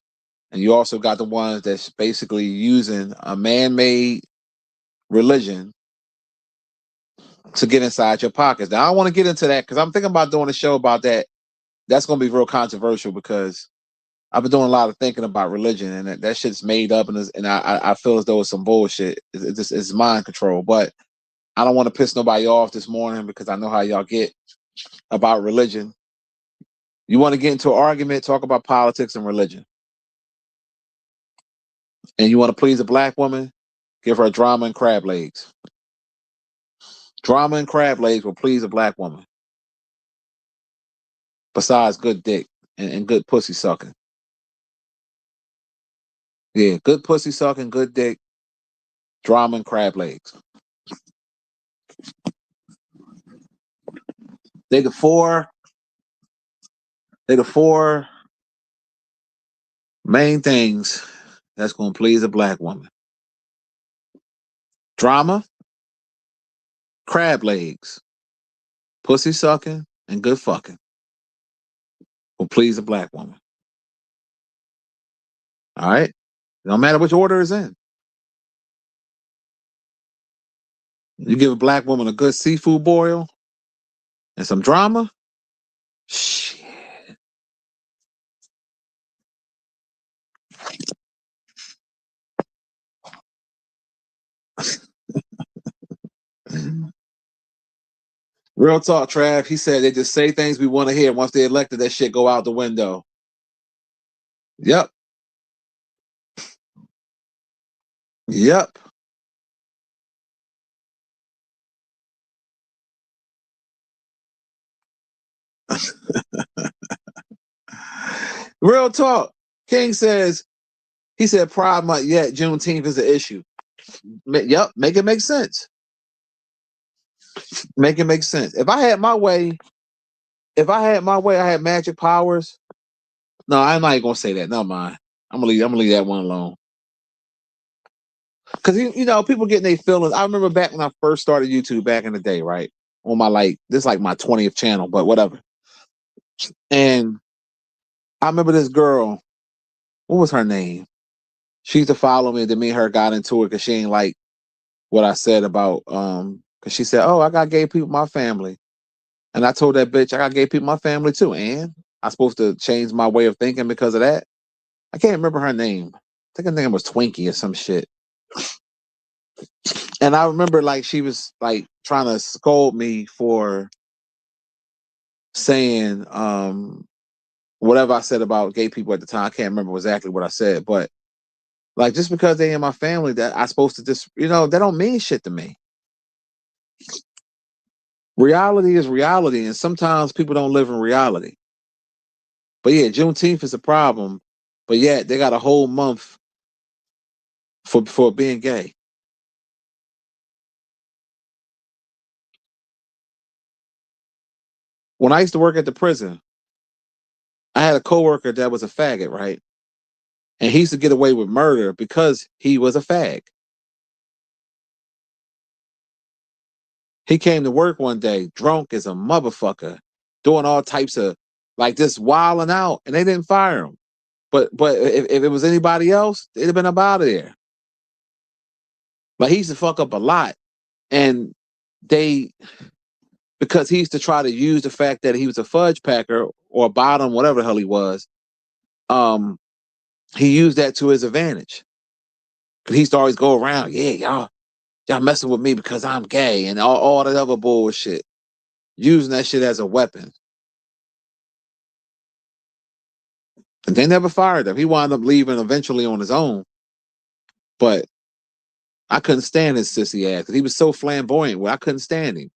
And you also got the ones that's basically using a man-made religion to get inside your pockets. Now, I don't want to get into that because I'm thinking about doing a show about that. That's going to be real controversial because I've been doing a lot of thinking about religion, and that shit's made up, and I feel as though it's some bullshit. It's mind control. But I don't want to piss nobody off this morning because I know how y'all get about religion. You want to get into an argument, talk about politics and religion. And you want to please a black woman, give her drama and crab legs. Drama and crab legs will please a black woman. Besides good dick and good pussy sucking. Yeah, good pussy sucking, good dick, drama and crab legs. They the four main things that's gonna please a black woman. Drama, crab legs, pussy sucking, and good fucking will please a black woman. All right? No matter which order it's in. You give a black woman a good seafood boil and some drama, shit. Real talk, Trav. He said they just say things we want to hear. Once they're elected, that shit go out the window. Yep. Yep. Real talk. King says, he said Pride Month, yet Juneteenth is an issue. Yep, make it make sense. Make it make sense. If I had my way, I had magic powers. No, I'm not even gonna say that. No mind. I'm gonna leave that one alone. Cause people getting their feelings. I remember back when I first started YouTube back in the day, right? On my this is like my 20th channel, but whatever. And I remember this girl, what was her name? She used to follow me, then me and her got into it because she ain't like what I said about because she said, oh, I got gay people in my family. And I told that bitch I got gay people in my family too. And I'm supposed to change my way of thinking because of that. I can't remember her name. I think her name was Twinkie or some shit. And I remember like she was like trying to scold me for saying whatever I said about gay people at the time. I can't remember exactly what I said, but like just because they in my family that I supposed to just that don't mean shit to me. Reality is reality, and sometimes people don't live in reality. But yeah, Juneteenth is a problem. But yeah, they got a whole month for being gay. When I used to work at the prison, I had a coworker that was a faggot, right? And he used to get away with murder because he was a fag. He came to work one day drunk as a motherfucker, doing all types of like just wilding out, and they didn't fire him. But if it was anybody else, they'd have been up out of there. But he used to fuck up a lot, and they because he used to try to use the fact that he was a fudge packer or a bottom, whatever the hell he was. Um, he used that to his advantage. Cause he used to always go around, yeah, y'all messing with me because I'm gay and all that other bullshit, using that shit as a weapon. And they never fired him. He wound up leaving eventually on his own. But I couldn't stand his sissy ass because he was so flamboyant. Well, I couldn't stand him.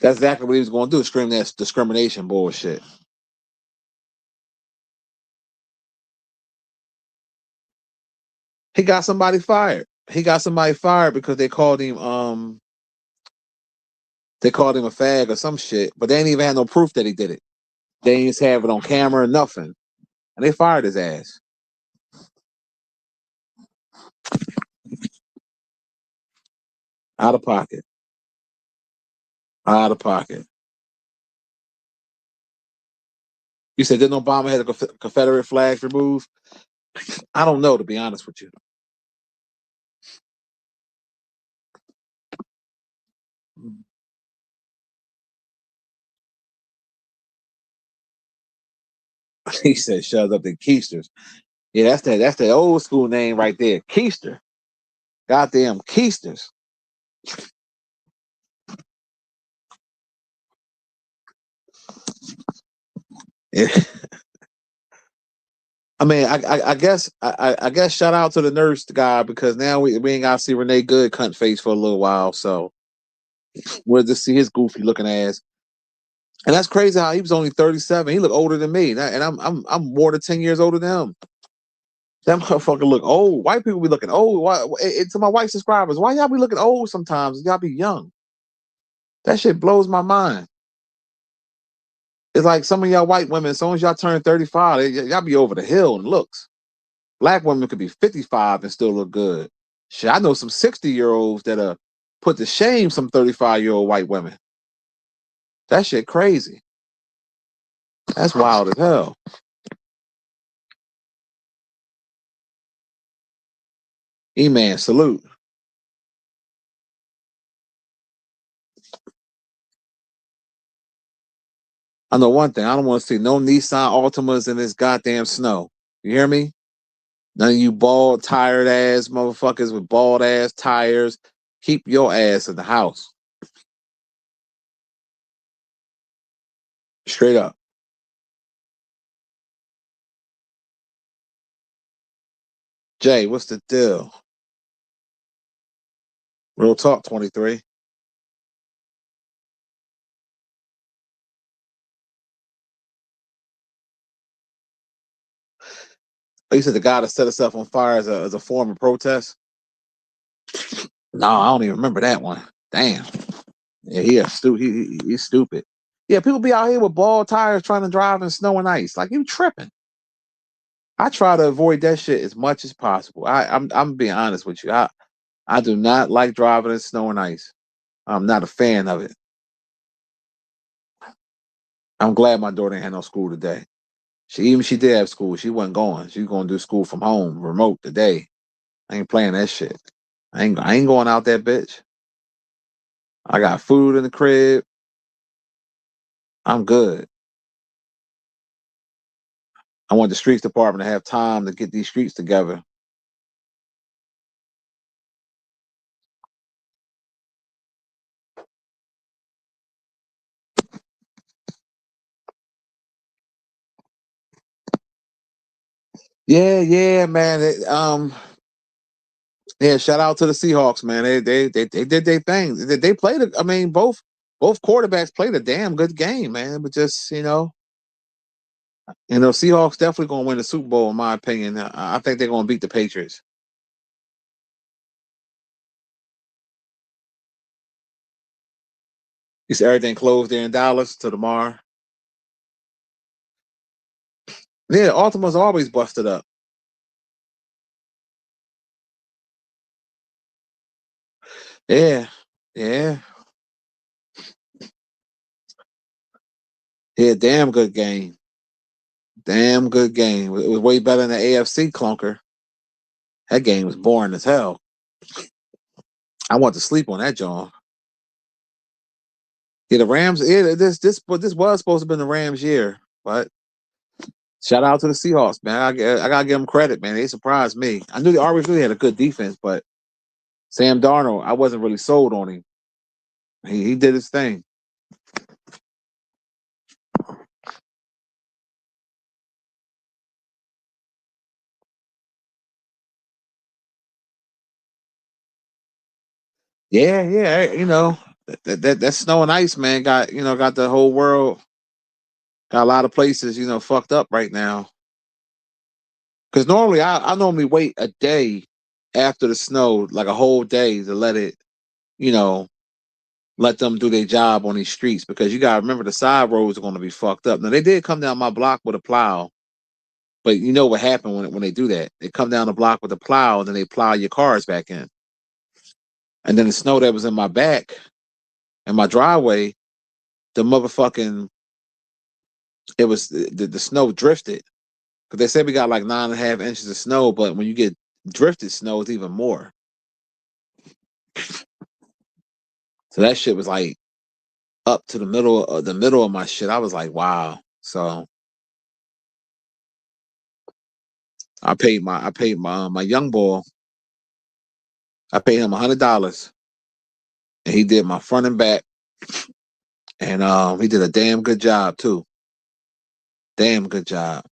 That's exactly what he was going to do, scream that discrimination bullshit. He got somebody fired. He got somebody fired because they called him a fag or some shit, but they ain't even had no proof that he did it. They ain't just have it on camera or nothing. And they fired his ass. Out of pocket. Out of pocket. You said didn't Obama have the Confederate flags removed? I don't know, to be honest with you. He said shut up the Keisters. Yeah, that's that old school name right there. Keister. Goddamn Keisters. Yeah. I mean, I guess shout out to the nurse guy because now we ain't gotta see Renee Good cunt face for a little while, so we'll just see his goofy looking ass. And that's crazy how he was only 37. He looked older than me, and I'm more than 10 years older than him. That motherfucker look old. White people be looking old. Why? To my white subscribers, why y'all be looking old sometimes? Y'all be young. That shit blows my mind. It's like some of y'all white women, as soon as y'all turn 35, y'all be over the hill in looks. Black women could be 55 and still look good. Shit, I know some 60-year-olds that put to shame some 35-year-old white women. That shit crazy. That's wild as hell. E-man, salute. I know one thing. I don't want to see no Nissan Altimas in this goddamn snow. You hear me? None of you bald, tired ass motherfuckers with bald ass tires. Keep your ass in the house. Straight up. Jay, what's the deal? Real talk 23. You said the guy that set himself on fire as a form of protest? No, I don't even remember that one. Damn. Yeah, he's stupid. Yeah, people be out here with bald tires trying to drive in snow and ice. Like you tripping. I try to avoid that shit as much as possible. I'm being honest with you. I do not like driving in snow and ice. I'm not a fan of it. I'm glad my daughter ain't had no school today. She did have school. She wasn't going. She was gonna do school from home, remote today. I ain't playing that shit. I ain't going out that bitch. I got food in the crib. I'm good. I want the streets department to have time to get these streets together. Yeah, yeah, man. Yeah. Shout out to the Seahawks, man. They did their thing. They played. I mean, both quarterbacks played a damn good game, man. But just Seahawks definitely gonna win the Super Bowl in my opinion. I think they're gonna beat the Patriots. Is everything closed there in Dallas till tomorrow? Yeah, Altima's always busted up. Yeah, yeah, yeah. Damn good game. Damn good game. It was way better than the AFC clunker. That game was boring as hell. I went to sleep on that, John. Yeah, the Rams. Yeah, this was supposed to have been the Rams' year, but shout out to the Seahawks, man. I gotta give them credit, man. They surprised me. I knew they always really had a good defense, but Sam Darnold, I wasn't really sold on him. He did his thing. Yeah, yeah. That snow and ice, man, got the whole world, got a lot of places, fucked up right now. Because normally I normally wait a day after the snow, like a whole day, to let it, you know, let them do their job on these streets. Because you gotta remember the side roads are gonna be fucked up. Now they did come down my block with a plow, but you know what happened when they do that? They come down the block with a plow, and then they plow your cars back in. And then the snow that was in my back and my driveway, the motherfucking it was the snow drifted. Because they said we got like 9.5 inches of snow, but when you get drifted snow, it's even more. So that shit was like up to the middle of my shit. I was like, wow. So I paid my young boy. I paid him $100, and he did my front and back, and he did a damn good job too. Damn good job.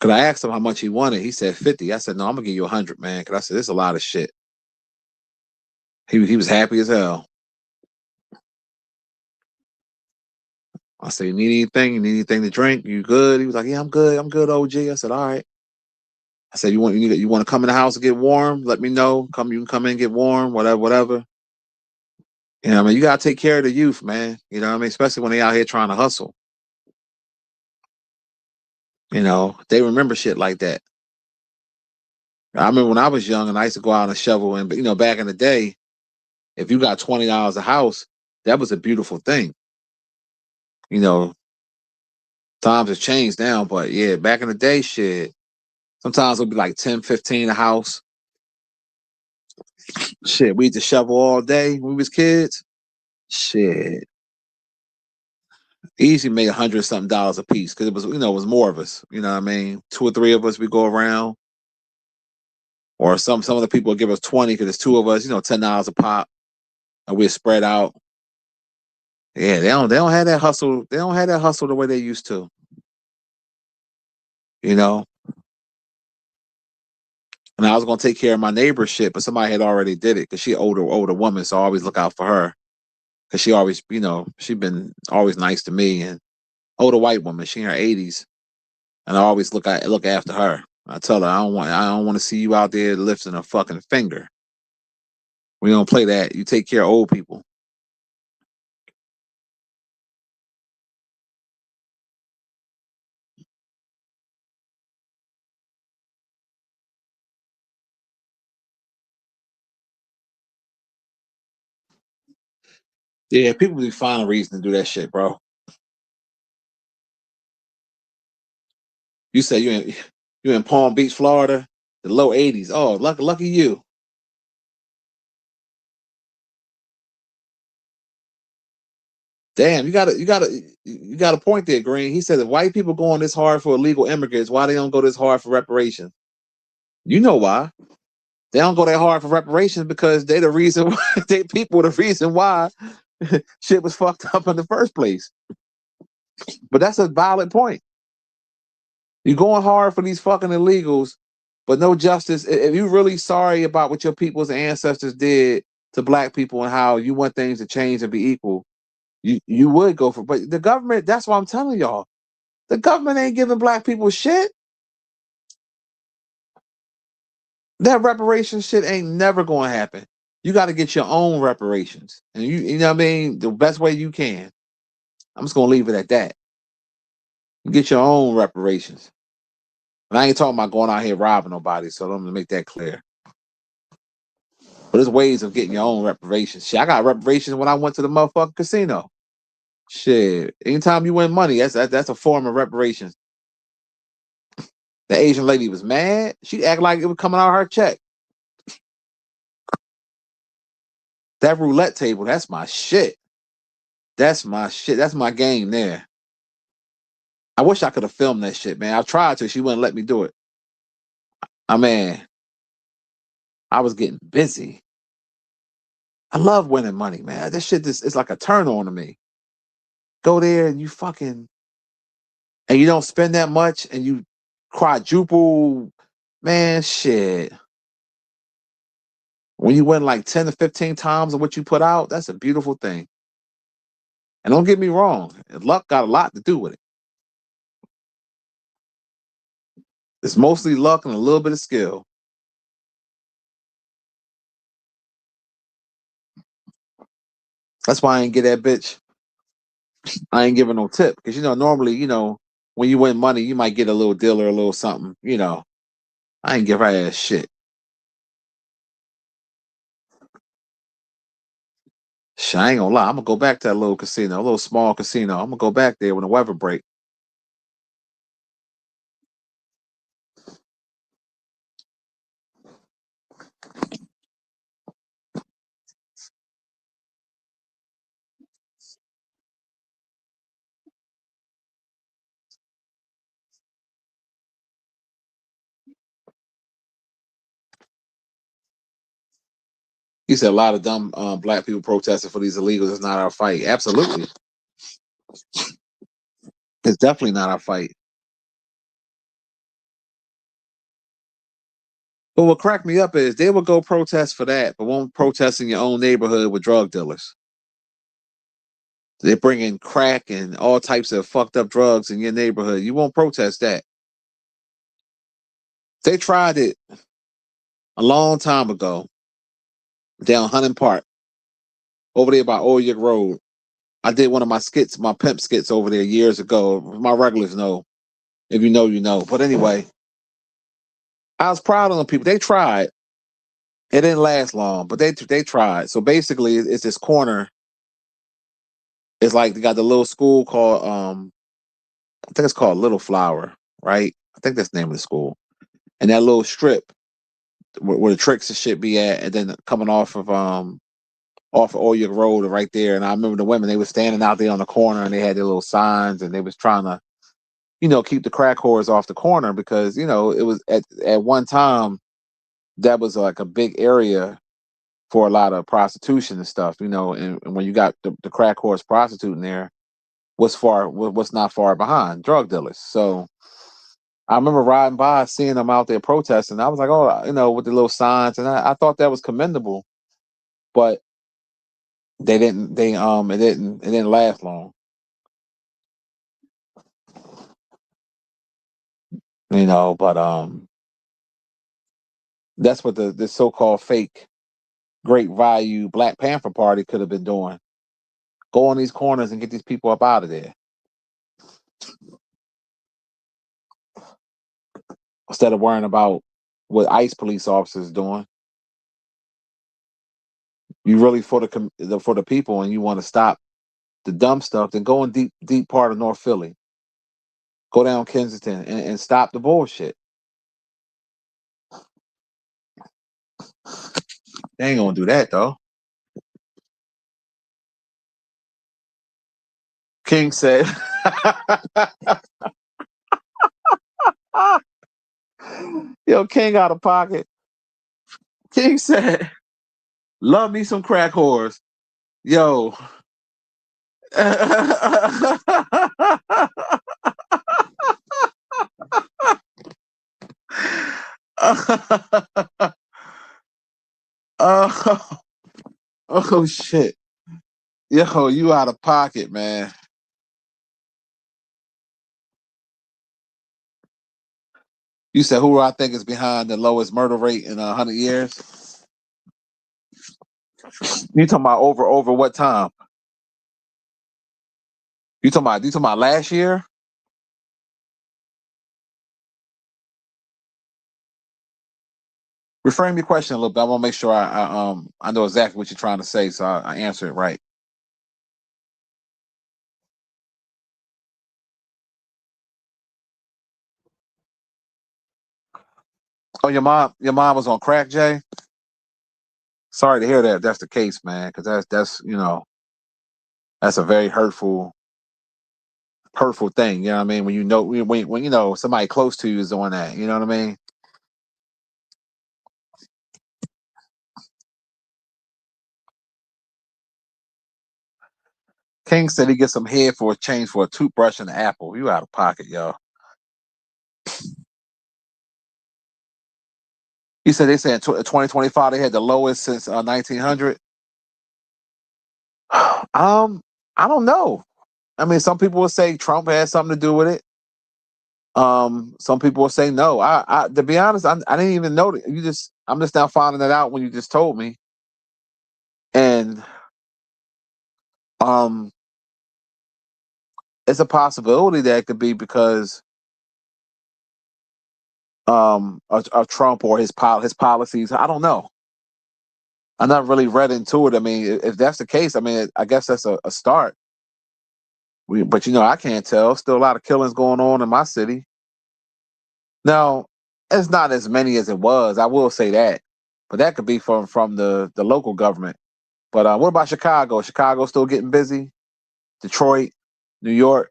Cause I asked him how much he wanted. He said 50. I said, no, I'm gonna give you 100, man. Cause I said, this is a lot of shit. He was happy as hell. I said, you need anything? You need anything to drink? You good? He was like, yeah, I'm good. I'm good, OG. I said, all right. I said, you want to come in the house and get warm? Let me know. You can come in and get warm, whatever, whatever. I mean, you gotta take care of the youth, man. You know what I mean? Especially when they out here trying to hustle. They remember shit like that. I remember when I was young and I used to go out and shovel, and back in the day, if you got $20 a house, that was a beautiful thing. You know, times have changed now, but yeah, back in the day, shit. Sometimes it'll be like 10, 15 a house. Shit, we used to shovel all day when we was kids. Shit, easy made $100 something a piece because it was more of us. You know what I mean? Two or three of us we go around, or some of the people would give us 20 because there's two of us. $10 a pop, and we're spread out. Yeah, they don't have that hustle. They don't have that hustle the way they used to. You know. And I was gonna take care of my neighbor's shit, but somebody had already did it because she older woman, so I always look out for her because she always, she been always nice to me, and older white woman, she in her 80s, and I always look after her. I tell her I don't want to see you out there lifting a fucking finger. We don't play that. You take care of old people. Yeah, people be finding a reason to do that shit, bro. You say you in Palm Beach, Florida, the low 80s. Oh, lucky you. Damn, you got a point there, Green. He said if white people going this hard for illegal immigrants, why they don't go this hard for reparations? You know why? They don't go that hard for reparations because they the reason why they people the reason why shit was fucked up in the first place. But that's a valid point. You're going hard for these fucking illegals, but no justice. If you're really sorry about what your people's ancestors did to black people and how you want things to change and be equal, you would go for. But the government, that's what I'm telling y'all. The government ain't giving black people shit. That reparation shit ain't never going to happen. You got to get your own reparations, and you know what I mean, the best way you can. I'm just gonna leave it at that. You get your own reparations. And I ain't talking about going out here robbing nobody, so let me make that clear. But there's ways of getting your own reparations. Shit, I got reparations when I went to the motherfucking casino. Shit, anytime you win money, that's a form of reparations. The Asian lady was mad. She acted like it was coming out of her check. That roulette table, that's my shit. That's my shit. That's my game there. I wish I could have filmed that shit, man. I tried to. She wouldn't let me do it. I mean, I was getting busy. I love winning money, man. This shit is it's like a turn on to me. Go there and you fucking and you don't spend that much and you quadruple, man, shit. When you win like 10 to 15 times of what you put out, that's a beautiful thing. And don't get me wrong, luck got a lot to do with it. It's mostly luck and a little bit of skill. That's why I ain't get that bitch. I ain't giving no tip. Because normally, when you win money, you might get a little deal or a little something. I ain't give her ass shit. Shit, I ain't gonna lie. I'm gonna go back to that little casino, a little small casino. I'm gonna go back there when the weather break. He said a lot of dumb black people protesting for these illegals. It's not our fight. Absolutely, it's definitely not our fight. But what cracked me up is they would go protest for that, but won't protest in your own neighborhood with drug dealers. They bring in crack and all types of fucked up drugs in your neighborhood. You won't protest that. They tried it a long time ago down Hunting Park, over there by Old Road. I did one of my skits, my pimp skits over there years ago. My regulars know. If you know, you know. But anyway, I was proud of them people. They tried. It didn't last long, but they tried. So basically, it's this corner. It's like they got the little school called I think it's called Little Flower, right? I think that's the name of the school. And that little strip where the tricks and shit be at, and then coming off of Old Road right there. And I remember the women, they were standing out there on the corner and they had their little signs and they was trying to, keep the crack whores off the corner because, it was at one time that was like a big area for a lot of prostitution and stuff, and when you got the crack whores prostituting there, what's not far behind? Drug dealers. So I remember riding by, seeing them out there protesting. I was like, oh, with the little signs, and I thought that was commendable, but they didn't. It didn't last long. But that's what the so-called fake great value Black Panther Party could have been doing. Go on these corners and get these people up out of there instead of worrying about what ICE police officers doing. You really for the people, and you want to stop the dumb stuff. Then go in deep part of North Philly. Go down Kensington and stop the bullshit. They ain't gonna do that though. King said, "Yo, King out of pocket." King said, "Love me some crack whores." Yo. Oh, oh shit. Yo, you out of pocket, man. You said who I think is behind the lowest murder rate in 100 years? You talking about over what time? You talking about last year? Reframe your question a little bit. I want to make sure I know exactly what you're trying to say, so I answer it right. Oh, your mom was on crack, Jay. Sorry to hear that. If that's the case, man, because that's that's a very hurtful thing. You know what I mean? When when you know somebody close to you is doing that. You know what I mean? King said he gets some head for a change for a toothbrush and an apple. You out of pocket, y'all. He said they said in 2025 they had the lowest since 1900. I don't know. I mean, some people will say Trump had something to do with it. Some people will say no. To be honest, I didn't even know that. I'm just now finding that out when you just told me. And um, it's a possibility that it could be because of Trump or his policies. I don't know. I'm not really read into it. I mean, if that's the case, I mean, I guess that's a start. But I can't tell. Still a lot of killings going on in my city. Now, it's not as many as it was. I will say that, but that could be from the local government. But what about Chicago? Chicago still getting busy? Detroit, New York.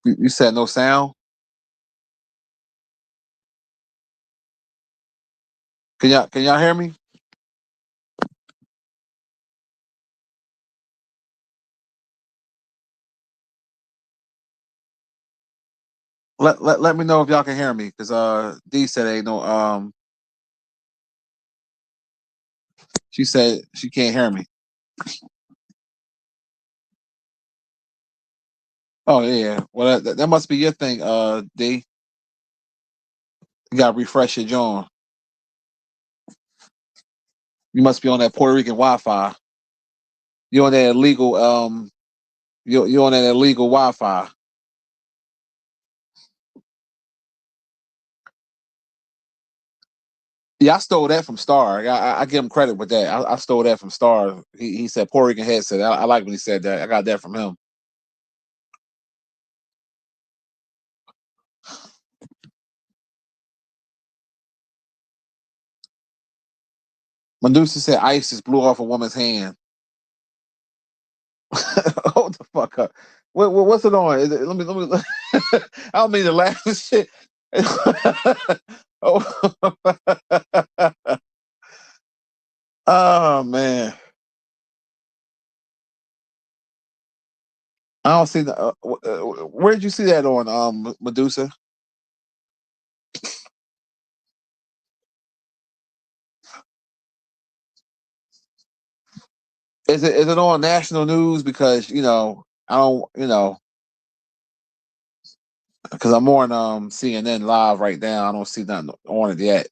You said no sound. Can y'all hear me? Let me know if y'all can hear me because D said ain't no she said she can't hear me. Oh yeah, well that must be your thing, D. You gotta refresh your joint. You must be on that Puerto Rican Wi-Fi. You're on that illegal you're on that illegal Wi-Fi. Yeah, I stole that from Star. I give him credit with that. I stole that from Star. He said Puerto Rican headset. I like when he said that. I got that from him. Medusa said ISIS blew off a woman's hand. Hold the fuck up. What's it on? Let me. I don't mean to laugh and shit. Oh, oh man, I don't see the. Where did you see that on, Medusa? Is it on national news? Because I don't because I'm on CNN live right now. I don't see nothing on it yet.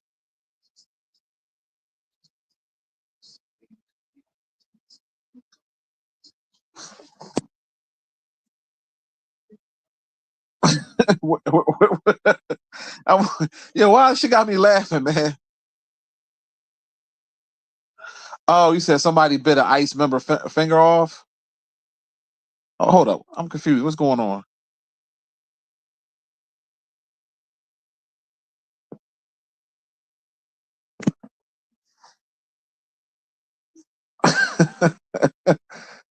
I'm, why she got me laughing, man? Oh, you said somebody bit an ICE member finger off? Oh, hold up. I'm confused. What's going on?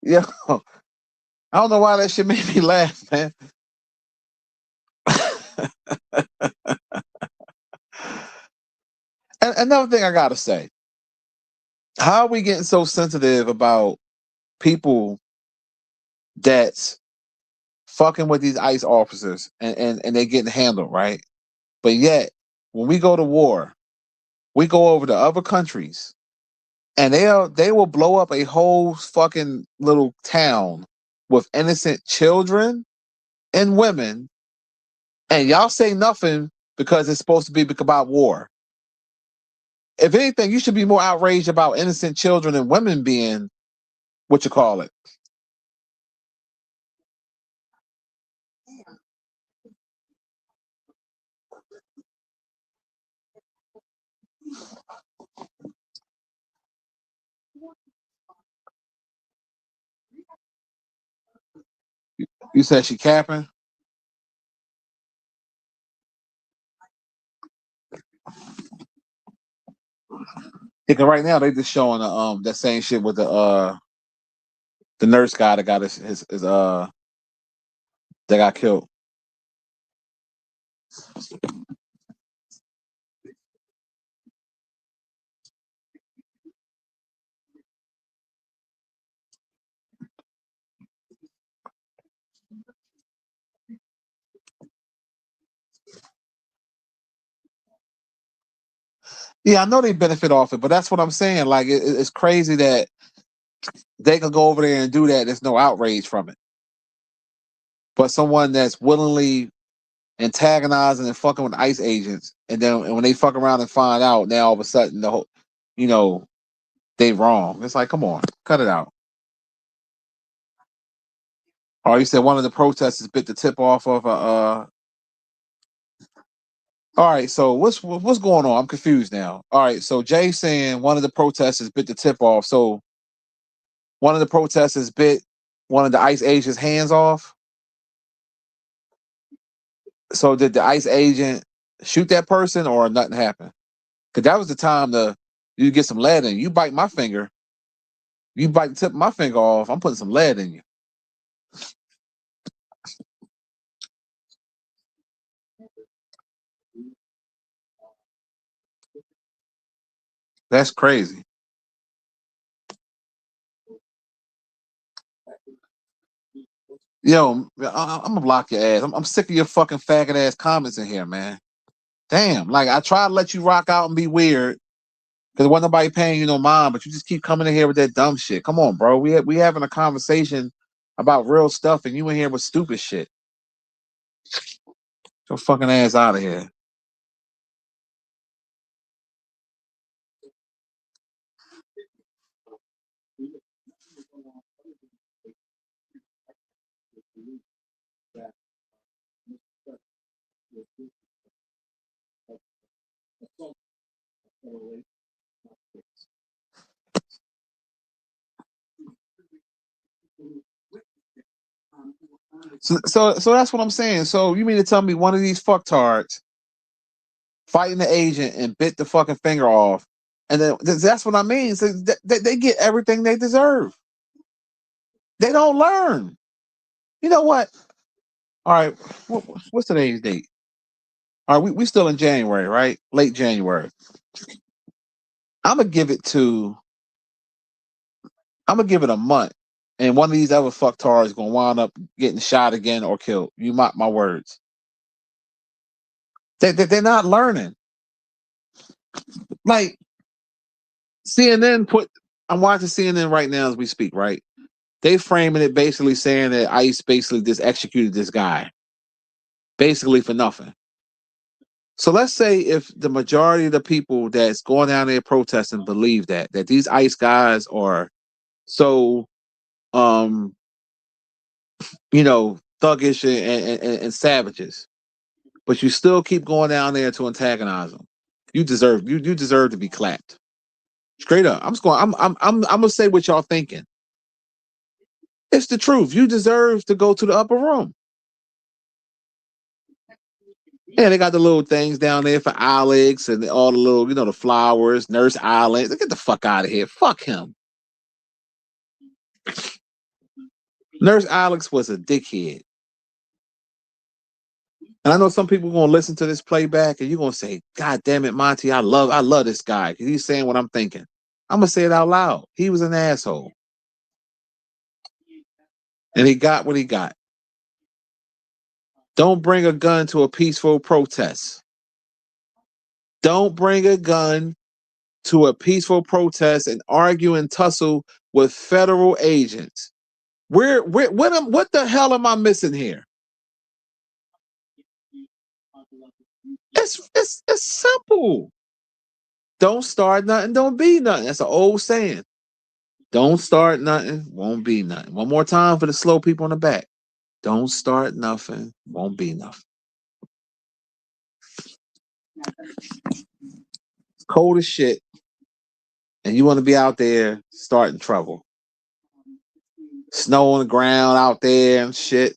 Yeah. I don't know why that shit made me laugh, man. And another thing I gotta say, how are we getting so sensitive about people that's fucking with these ICE officers and they getting handled, right? But yet, when we go to war, we go over to other countries and they will blow up a whole fucking little town with innocent children and women, and y'all say nothing because it's supposed to be about war. If anything, you should be more outraged about innocent children and women being what you call it. You said she capping? Because right now they just showing that same shit with the nurse guy that got his that got killed. Yeah, I know they benefit off it, but that's what I'm saying. Like it's crazy that they can go over there and do that. There's no outrage from it. But someone that's willingly antagonizing and fucking with ICE agents, and then when they fuck around and find out, now all of a sudden the whole, you know, they wrong. It's like, come on, cut it out. Or you said one of the protesters bit the tip off of a. All right, so what's going on? I'm confused now. All right, so Jay saying one of the protesters bit the tip off. So one of the protesters bit one of the ICE agents' hands off. So did the ICE agent shoot that person or nothing happened? Because that was the time you get some lead in you. You bite my finger, you bite the tip of my finger off, I'm putting some lead in you. That's crazy. Yo, I'm gonna block your ass. I'm sick of your fucking faggot ass comments in here, man. Damn, like I try to let you rock out and be weird because wasn't nobody paying you no mind, but you just keep coming in here with that dumb shit. Come on, bro. We having a conversation about real stuff, and you in here with stupid shit. Get your fucking ass out of here. So that's what I'm saying. So you mean to tell me one of these fucktards fighting the agent and bit the fucking finger off, and then that's what I mean. So they get everything they deserve. They don't learn. You know what? All right, what's today's date? All right, we still in January, right? Late January. I'm gonna give it to. I'm gonna give it a month, and one of these other fucktards is gonna wind up getting shot again or killed. You mark my words. They're not learning. Like CNN put. I'm watching CNN right now as we speak. Right, they framing it basically saying that ICE basically just executed this guy, basically for nothing. So let's say if the majority of the people that's going down there protesting believe that these ICE guys are so um thuggish and savages, but you still keep going down there to antagonize them. You deserve to be clapped. Straight up. I'm just going I'm gonna say what y'all thinking. It's the truth. You deserve to go to the upper room. Yeah, they got the little things down there for Alex and all the little, the flowers, Nurse Alex. Get the fuck out of here. Fuck him. Nurse Alex was a dickhead. And I know some people are gonna listen to this playback and you're gonna say, God damn it, Monty, I love this guy because he's saying what I'm thinking. I'm gonna say it out loud. He was an asshole. And he got what he got. Don't bring a gun to a peaceful protest. Don't bring a gun to a peaceful protest and argue and tussle with federal agents. What the hell am I missing here? It's simple. Don't start nothing, don't be nothing. That's an old saying. Don't start nothing, won't be nothing. One more time for the slow people in the back. Don't start nothing, won't be nothing. It's cold as shit, and you want to be out there starting trouble. Snow on the ground out there and shit.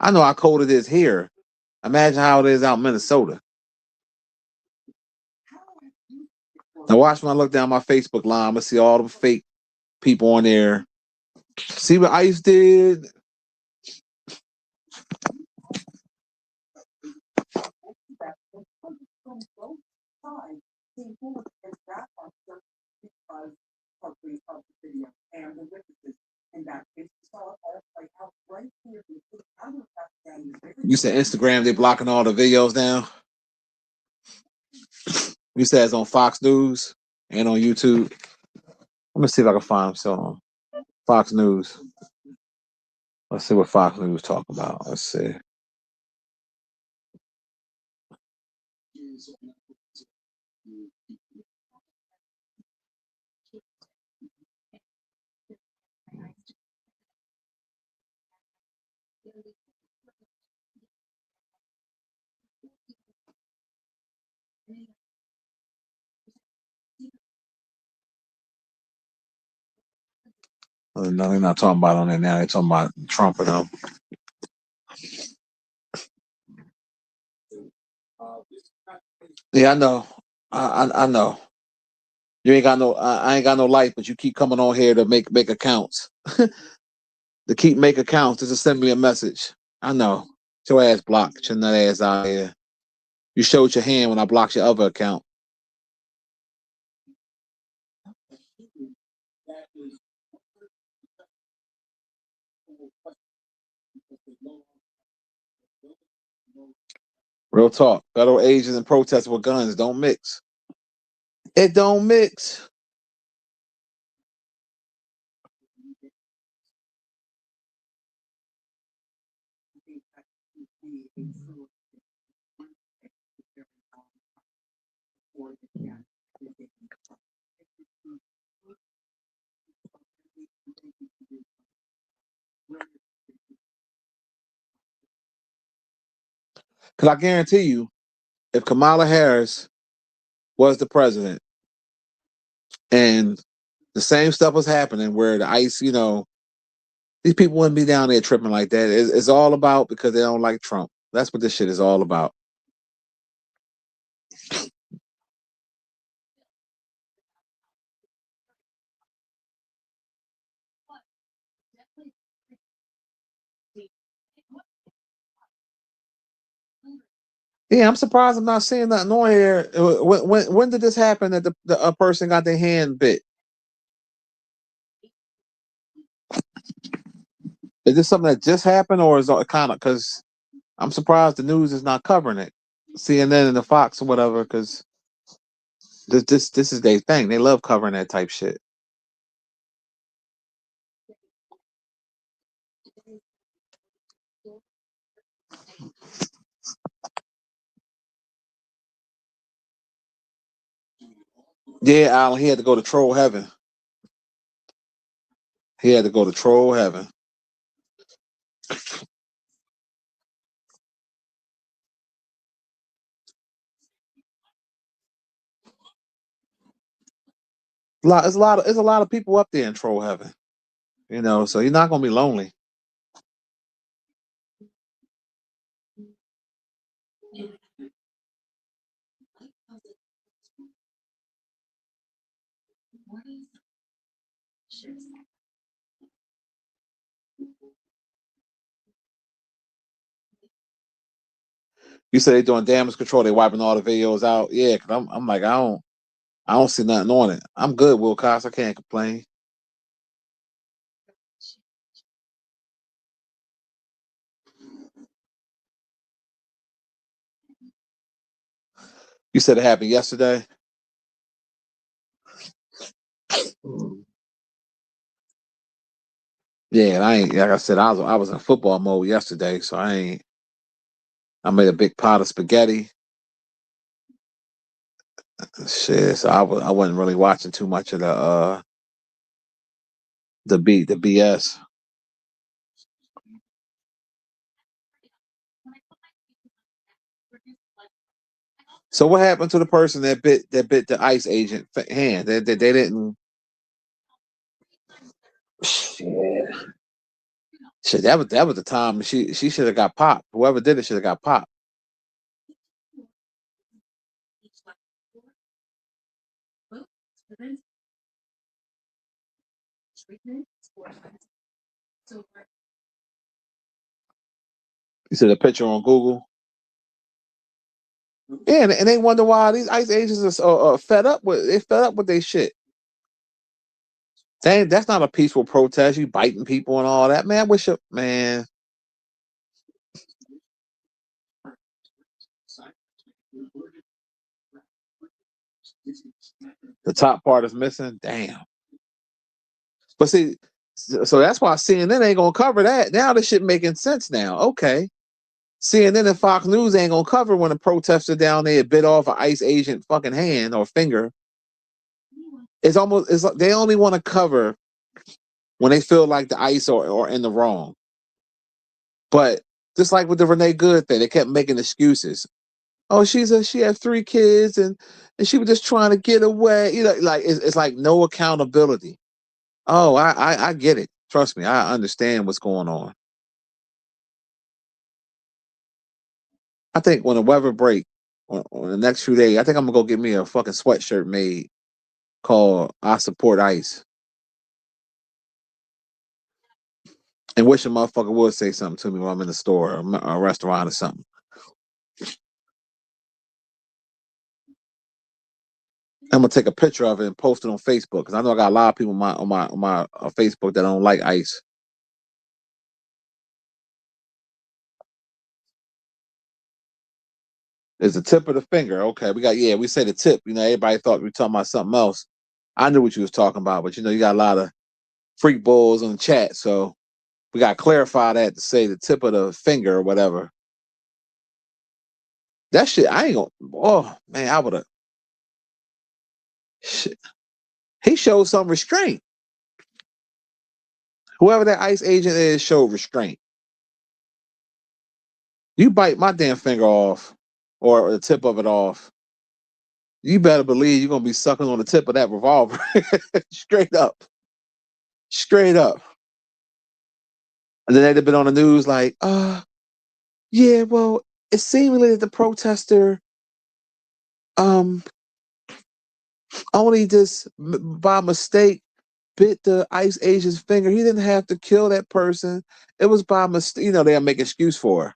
I know how cold it is here. Imagine how it is out in Minnesota. Now watch when I look down my Facebook line, I'm gonna see all the fake people on there. See what ICE did? You said Instagram, they blocking all the videos down. You said it's on Fox News and on YouTube. Let me see if I can find some on Fox News. Let's see what Fox News talk about. Let's see. No, they're not talking about on there now. They're talking about Trump and them. Yeah, I know. I know. You ain't got no. I ain't got no life, but you keep coming on here to make accounts. To keep make accounts, just to send me a message. I know. Get your ass blocked. Get your nut ass out here. You showed your hand when I blocked your other account. Real talk. Federal agents and protesters with guns don't mix. It don't mix. Because I guarantee you, if Kamala Harris was the president and the same stuff was happening where the ICE, these people wouldn't be down there tripping like that. It's all about because they don't like Trump. That's what this shit is all about. Yeah, I'm surprised I'm not seeing nothing on here. When did this happen that the a person got their hand bit? Is this something that just happened, or is it kind of because I'm surprised the news is not covering it, CNN and the Fox or whatever, because this is their thing. They love covering that type shit. Yeah, Alan, he had to go to troll heaven. He had to go to troll heaven. There's a lot of people up there in troll heaven. So you're not gonna be lonely. You say they're doing damage control. They wiping all the videos out. Yeah, because I'm like I don't see nothing on it. I'm good, Will Cox. I can't complain. You said it happened yesterday. Yeah, and I ain't like I said. I was in football mode yesterday, so I ain't. I made a big pot of spaghetti. Shit, so I wasn't really watching too much of the BS. So what happened to the person that bit the ICE agent hand? They didn't. Shit. Shit, that was the time she should have got popped. Whoever did it should have got popped. You see the picture on Google. Yeah, and they wonder why these ICE agents are fed up with. They fed up with their shit. That's not a peaceful protest. You biting people and all that, man. I wish man. The top part is missing. Damn. But see, so that's why CNN ain't gonna cover that. Now this shit making sense now. Okay. CNN and Fox News ain't gonna cover when a protester down there bit off an ICE agent fucking hand or finger. It's like they only want to cover when they feel like the ICE or in the wrong. But just like with the Renee Good thing, they kept making excuses. Oh, she had 3 kids and she was just trying to get away. You know, like it's like no accountability. Oh, I get it. Trust me, I understand what's going on. I think when the weather break on the next few days, I think I'm gonna go get me a fucking sweatshirt made called "I Support ICE" and wish a motherfucker would say something to me while I'm in the store or a restaurant or something. I'm gonna take a picture of it and post it on Facebook because I know I got a lot of people on my Facebook that don't like ICE. It's the tip of the finger. Okay, we say the tip. You know, everybody thought we were talking about something else. I knew what you was talking about, but you know, you got a lot of freak balls on the chat, so we got to clarify that to say the tip of the finger or whatever. That shit, I ain't gonna. Oh man, I would have. Shit. He showed some restraint. Whoever that ICE agent is showed restraint. You bite my damn finger off, or the tip of it off. You better believe you're gonna be sucking on the tip of that revolver, straight up, straight up. And then they'd have been on the news like, yeah, well, it seemingly that the protester um only just by mistake bit the ICE agent's finger. He didn't have to kill that person. It was by mistake. You know, they'll make excuse for her.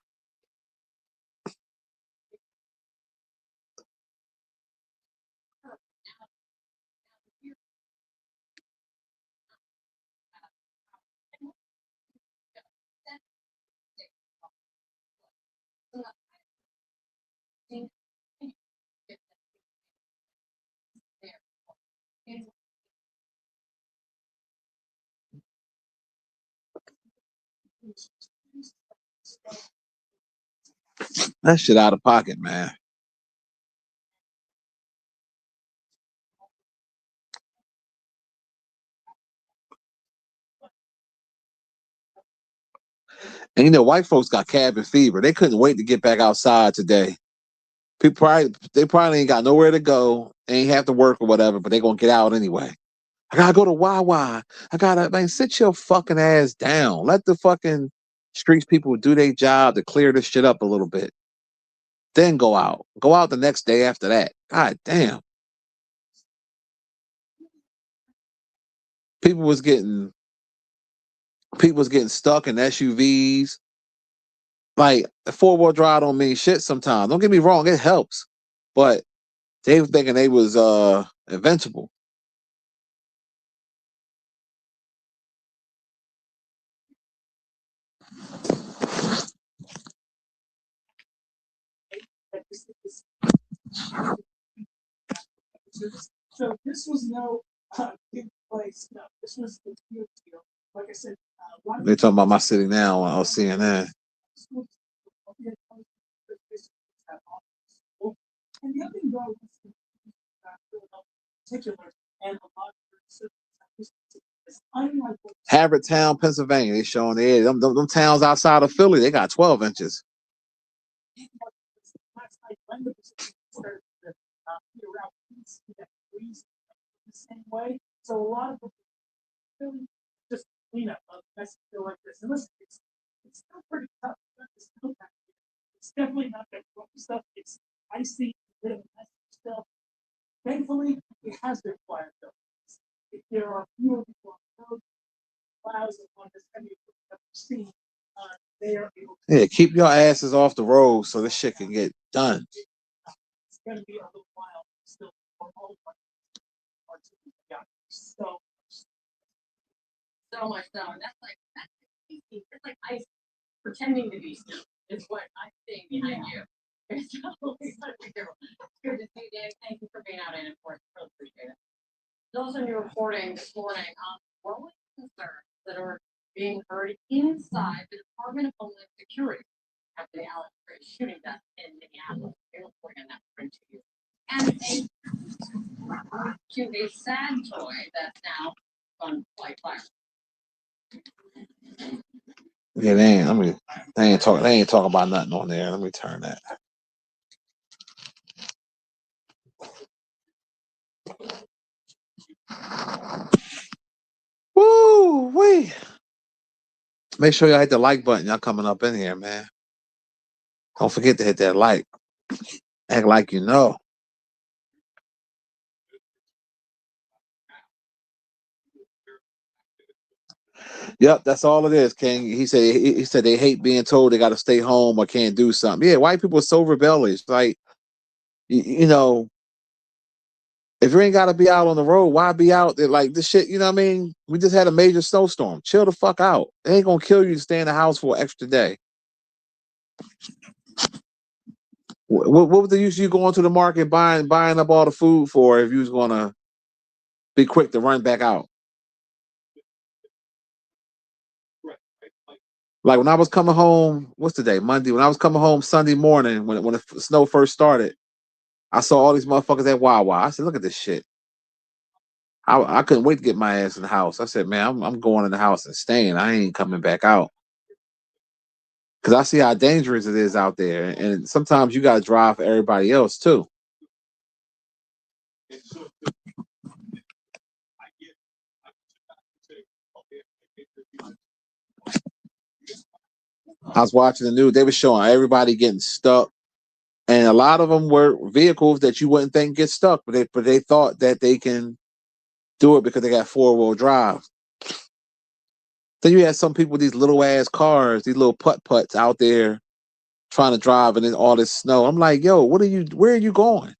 That shit out of pocket, man. And you know, white folks got cabin fever. They couldn't wait to get back outside today. They probably ain't got nowhere to go, ain't have to work or whatever, but they gonna get out anyway. I gotta go to Wawa. I gotta man, sit your fucking ass down. Let the fucking streets people do their job to clear this shit up a little bit. Then go out. Go out the next day after that. God damn. People was getting people was getting stuck in SUVs. Like 4-wheel drive don't mean shit sometimes. Don't get me wrong, it helps. But they were thinking they was invincible. They talking about my city now on CNN. Havertown, Pennsylvania. They showing there. Them towns outside of Philly, they got 12 inches. Yeah, keep your asses off the road so this shit can get done. Yeah, they ain't talking about nothing on there. Let me turn that. Woo wait. Make sure y'all hit the like button. Y'all coming up in here, man. Don't forget to hit that like. Act like you know. Yep, that's all it is, King. He said they hate being told they got to stay home or can't do something. Yeah, white people are so rebellious. Like you know, if you ain't got to be out on the road, why be out there like this shit? You know what I mean? We just had a major snowstorm. Chill the fuck out. It ain't gonna kill you to stay in the house for an extra day. What was the use of you going to the market buying up all the food for if you was gonna be quick to run back out? Like when I was coming home, what's the day? Monday. When I was coming home Sunday morning, when the snow first started, I saw all these motherfuckers at Wawa. I said, "Look at this shit." I couldn't wait to get my ass in the house. I said, "Man, I'm going in the house and staying. I ain't coming back out because I see how dangerous it is out there, and sometimes you got to drive for everybody else too." I was watching the news. They were showing everybody getting stuck, and a lot of them were vehicles that you wouldn't think get stuck, but they thought that they can do it because they got 4-wheel drive. Then you had some people with these little ass cars, these little putt putts out there trying to drive and then all this snow. I'm like, yo, where are you going?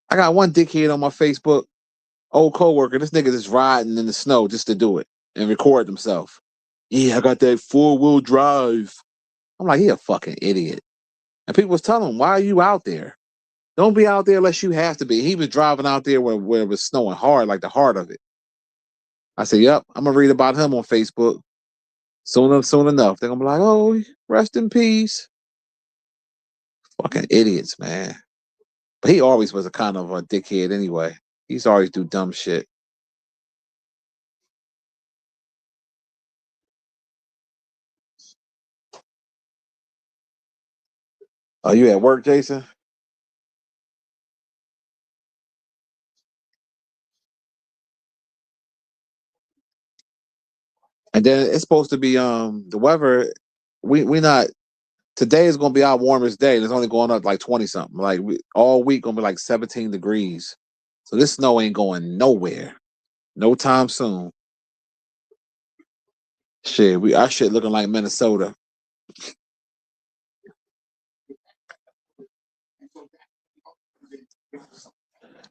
I got one dickhead on my Facebook, old coworker. This nigga just riding in the snow just to do it and record himself. Yeah, I got that 4-wheel drive. I'm like, he a fucking idiot. And people was telling him, why are you out there? Don't be out there unless you have to be. He was driving out there where it was snowing hard, like the heart of it. I said, yep, I'm gonna read about him on Facebook. Soon enough, they're gonna be like, oh, rest in peace. Fucking idiots, man. But he always was a kind of a dickhead anyway. He's always do dumb shit. Are you at work, Jason? And then it's supposed to be the weather. We not today is gonna be our warmest day. And it's only going up like 20 something. Like all week gonna be like 17 degrees. So this snow ain't going nowhere. No time soon. Shit, our shit looking like Minnesota.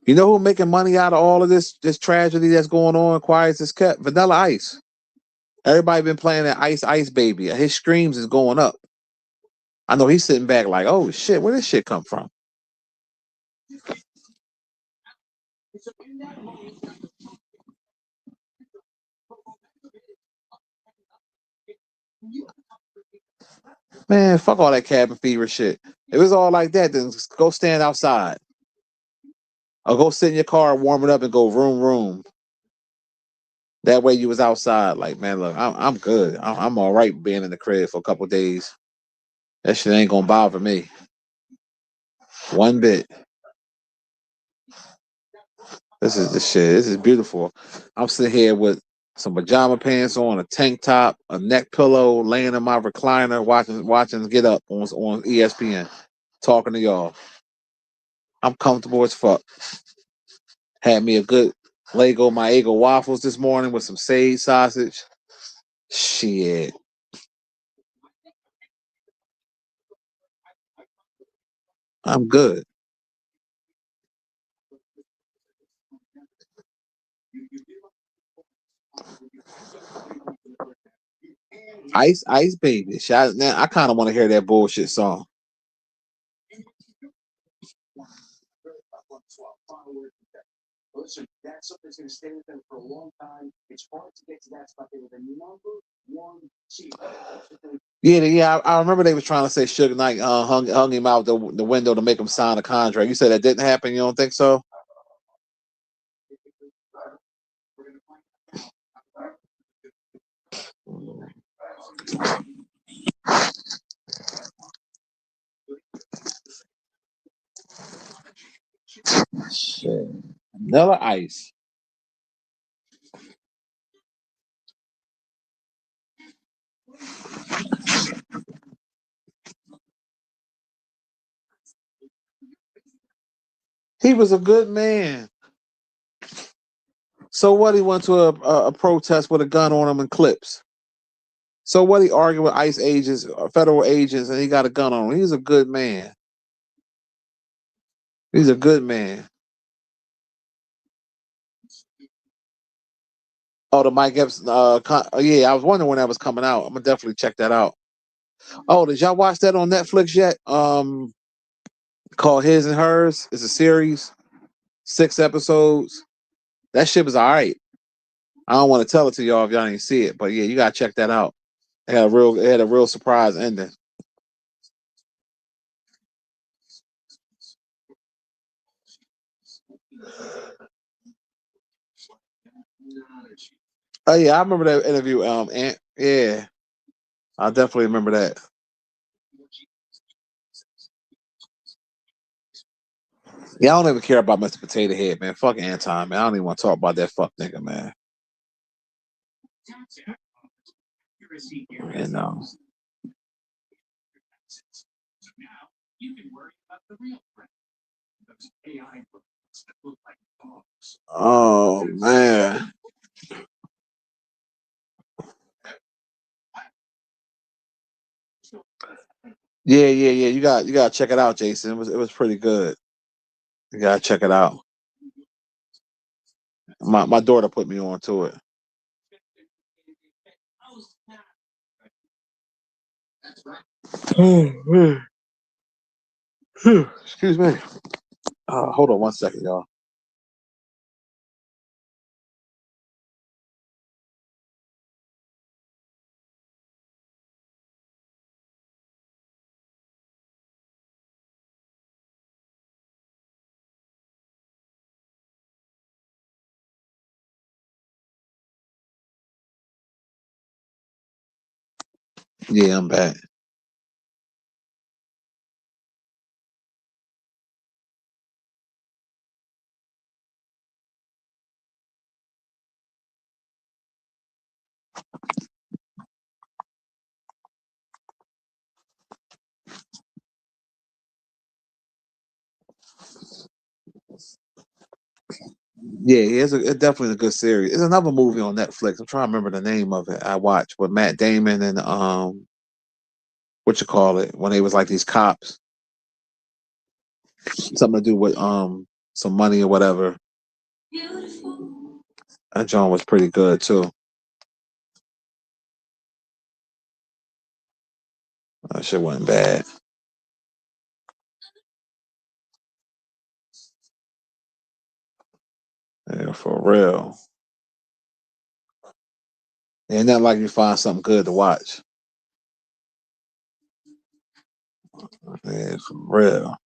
You know who making money out of all of this tragedy that's going on? Quiet as kept. Vanilla Ice. Everybody been playing that Ice Baby. His streams is going up. I know he's sitting back like, oh shit, where this shit come from? Man, fuck all that cabin fever shit. If it's all like that, then just go stand outside. Or go sit in your car, warm it up, and go room. That way you was outside. Like, man, look, I'm good. I'm all right being in the crib for a couple days. That shit ain't gonna bother me one bit. This is the shit. This is beautiful. I'm sitting here with some pajama pants on, a tank top, a neck pillow, laying in my recliner, watching Get Up on ESPN, talking to y'all. I'm comfortable as fuck. Had me a good Lego Maego waffles this morning with some sage sausage. Shit, I'm good. Ice Baby. Now I kind of want to hear that bullshit song. Yeah. I remember they was trying to say Suge Knight hung him out the window to make him sign a contract. You said that didn't happen. You don't think so? Shit. Vanilla Ice. He was a good man. So what? He went to a protest with a gun on him and clips. So what? He argued with ICE agents, federal agents, and he got a gun on him. He's a good man. He's a good man. Oh, the Mike Epps. Yeah, I was wondering when that was coming out. I'm gonna definitely check that out. Oh, did y'all watch that on Netflix yet? Called His and Hers. It's a series, 6 episodes. That shit was all right. I don't want to tell it to y'all if y'all didn't see it, but yeah, you gotta check that out. It had a real surprise ending. Oh yeah, I remember that interview. Yeah, I definitely remember that. Yeah, I don't even care about Mr. Potato Head, man. Fuck Anton, man. I don't even want to talk about that fuck nigga, man. You know. Oh man. Yeah. You got to check it out, Jason. It was pretty good. You gotta check it out. My daughter put me on to it. Excuse me. Hold on 1 second, y'all. Yeah, I'm back. Yeah, it's definitely a good series. It's another movie on Netflix. I'm trying to remember the name of it. I watched with Matt Damon and what you call it when they was like these cops. Something to do with some money or whatever. That John was pretty good too. That shit wasn't bad. Yeah, for real. Ain't nothing like you find something good to watch. Yeah, for real.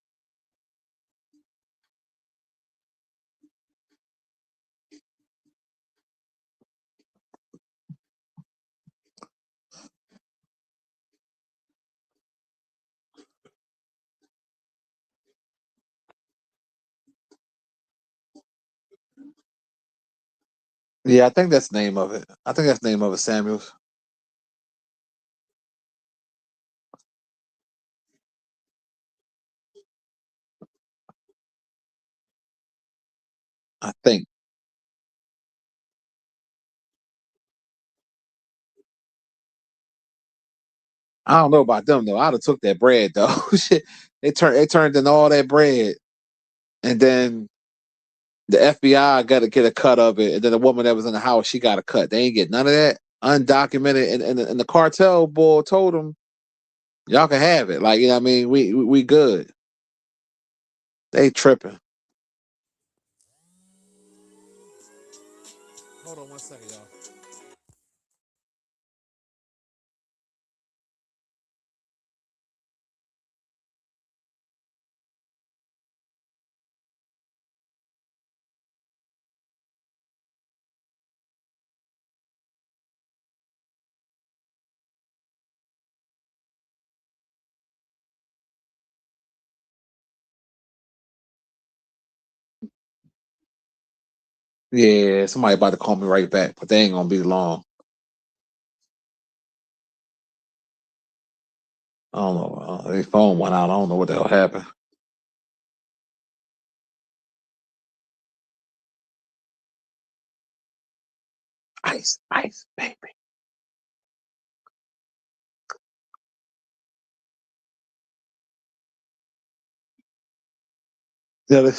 Yeah, I think that's the name of it. I think that's the name of it, Samuels. I think. I don't know about them though. I'd have took that bread though. Shit, they turned in all that bread, and then the FBI got to get a cut of it, and then the woman that was in the house, she got a cut. They ain't get none of that undocumented, and the cartel boy told them, y'all can have it. Like, you know what I mean? We good. They tripping. Hold on one second, y'all. Yeah, somebody about to call me right back, but they ain't gonna be long. I don't know. Their phone went out. I don't know what the hell happened. Ice, ice, baby. Yeah,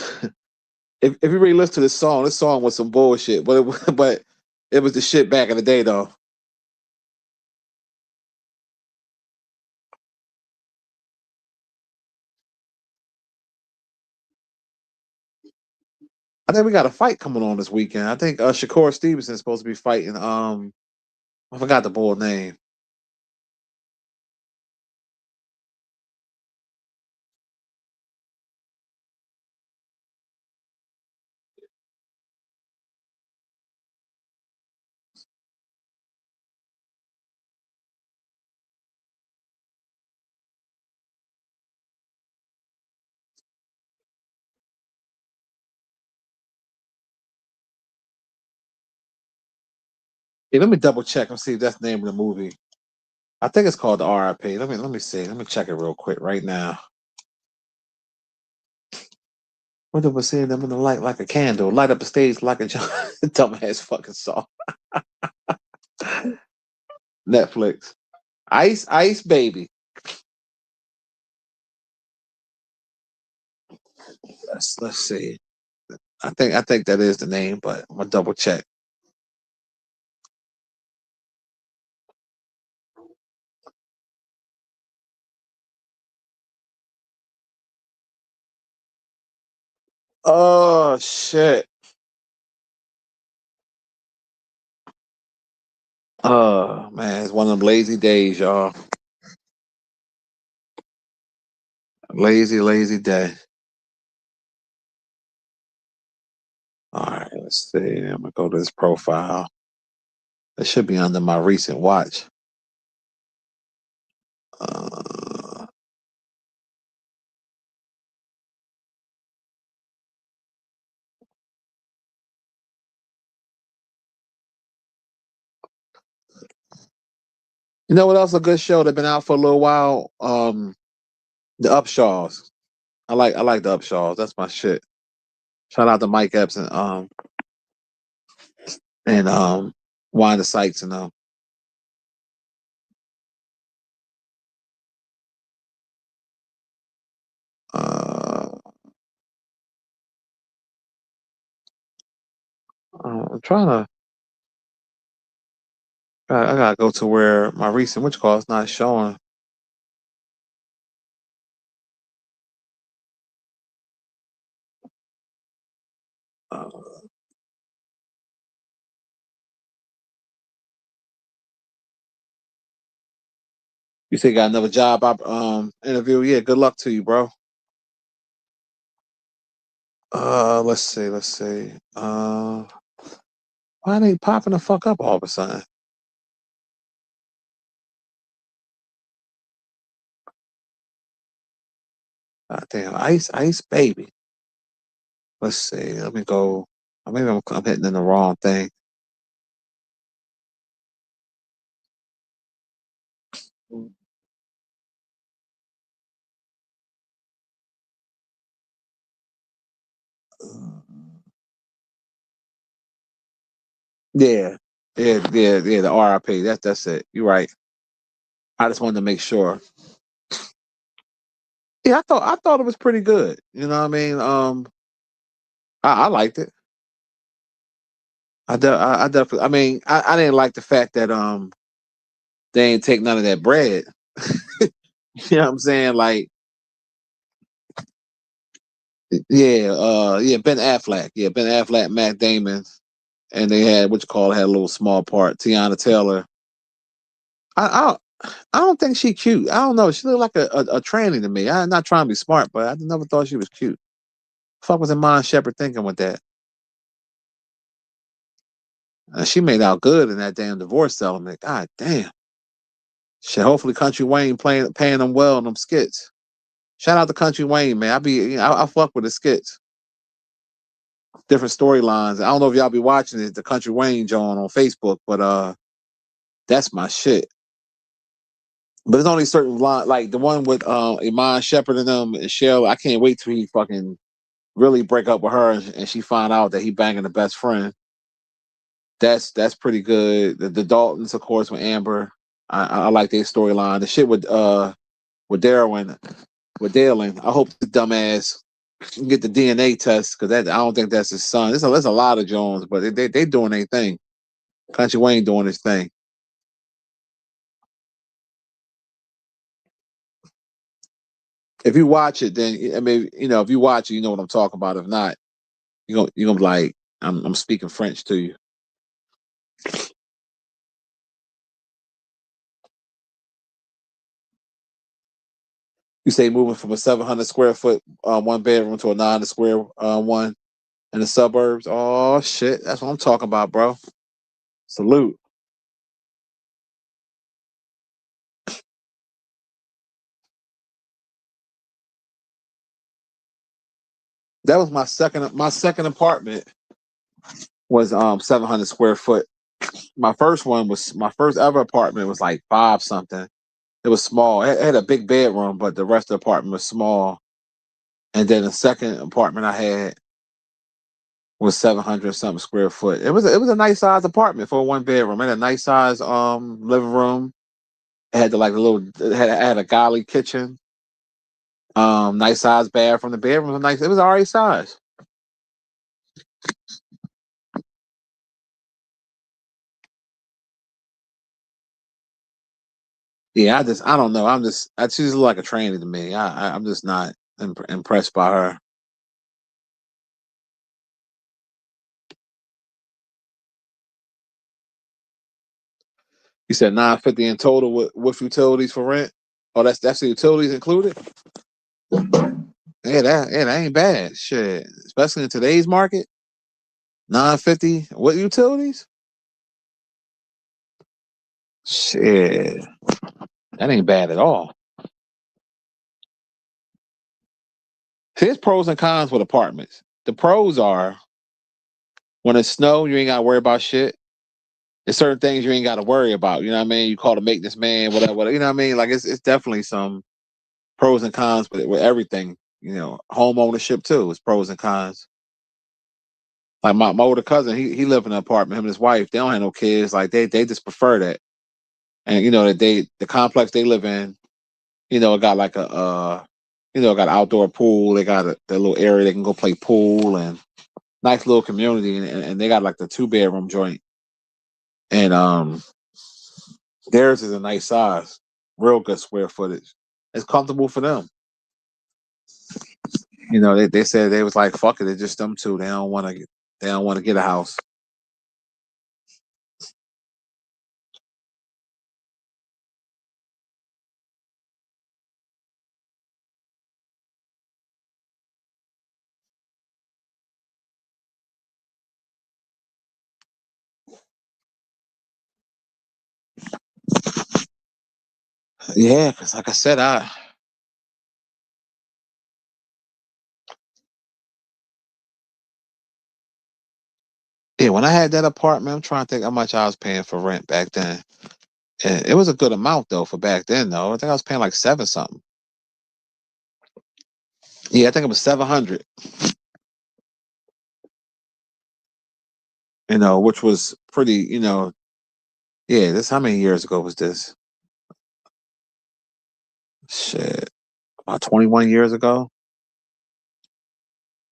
if you really listen to this song was some bullshit, but but it was the shit back in the day though. I think we got a fight coming on this weekend. I think Shakur Stevenson's supposed to be fighting. I forgot the boy name. Hey, let me double check and see if that's the name of the movie. I think it's called the RIP. Let me see. Let me check it real quick right now. What did we see them in the light like a candle, light up the stage like a dumbass fucking song. Netflix. Ice, Ice Baby. Let's see. I think that is the name, but I'm gonna double check. Oh shit. Oh man, it's one of them lazy days, y'all. Lazy, lazy day. All right, let's see. I'm gonna go to this profile. It should be under my recent watch. Uh, you know what else a good show that been out for a little while? The Upshaws. I like the Upshaws. That's my shit. Shout out to Mike Epps and Wanda Sykes and uh, I'm trying to. I gotta go to where my recent which call is not showing. Uh, you say you got another job interview? Yeah, good luck to you, bro. Let's see, let's see. Why they popping the fuck up all of a sudden? God damn, Ice, Ice Baby. Let's see. Let me go. Maybe I'm hitting in the wrong thing. Yeah, yeah. The RIP. That's it. You're right. I just wanted to make sure. Yeah, I thought it was pretty good. You know what I mean? I liked it. I definitely. I mean, I didn't like the fact that they ain't take none of that bread. You know what I'm saying? Like, yeah, yeah, Ben Affleck, yeah, Ben Affleck, Matt Damon, and they had what you call had a little small part. Tiana Taylor. I don't think she cute. I don't know. She looked like a tranny to me. I'm not trying to be smart, but I never thought she was cute. Fuck was Iman Shepherd thinking with that? She made out good in that damn divorce settlement. God damn. Shit. Hopefully, Country Wayne paying them well in them skits. Shout out to Country Wayne, man. I fuck with the skits. Different storylines. I don't know if y'all be watching it, the Country Wayne John on Facebook, but that's my shit. But there's only certain line, like the one with Iman Shepherd and them and Shell. I can't wait till he fucking really break up with her and she find out that he banging the best friend. That's pretty good. The Daltons, of course, with Amber. I like their storyline. The shit with Darwin, with Dalen. I hope the dumbass can get the DNA test because that I don't think that's his son. There's a lot of Jones, but they doing their thing. Country Wayne doing his thing. If you watch it, then I mean, if you watch it, you know what I'm talking about. If not, you're gonna be like, I'm speaking French to you. You say moving from a 700 square foot one bedroom to a 900 square one in the suburbs. Oh shit, that's what I'm talking about, bro. Salute. That was my second apartment was 700 square foot. My first ever apartment was like five something. It was small. It had a big bedroom, but the rest of the apartment was small. And then the second apartment I had was 700 something square foot. It was a nice size apartment for a one bedroom. It had a nice size living room. It had it had a galley kitchen. Nice size bathroom. The bedroom was nice. It was alright size. Yeah, I don't know. She's like a tranny to me. I'm just not impressed by her. You said 950 in total with utilities for rent. Oh, that's the utilities included. Yeah, that ain't bad. Shit, especially in today's market. 950 with utilities. Shit, that ain't bad at all. There's pros and cons with apartments. The pros are when it's snow, you ain't gotta worry about shit. There's certain things you ain't gotta worry about. You know what I mean? You call to make this man, whatever. You know what I mean? Like it's definitely some pros and cons with everything. Home ownership too. It's pros and cons. Like my older cousin, he lived in an apartment. Him and his wife, they don't have no kids. Like they just prefer that. And that the complex they live in, it got like got an outdoor pool. They got the little area they can go play pool and nice little community. And they got like the 2 bedroom joint. And theirs is a nice size, real good square footage. It's comfortable for them. They said they was like, fuck it, it's just them two. They don't want to get a house. Yeah, because like I said, when I had that apartment, I'm trying to think how much I was paying for rent back then. And it was a good amount though for back then though. I think I was paying like seven something. Yeah, I think it was 700. which was pretty, yeah, this how many years ago was this? Shit, about 21 years ago.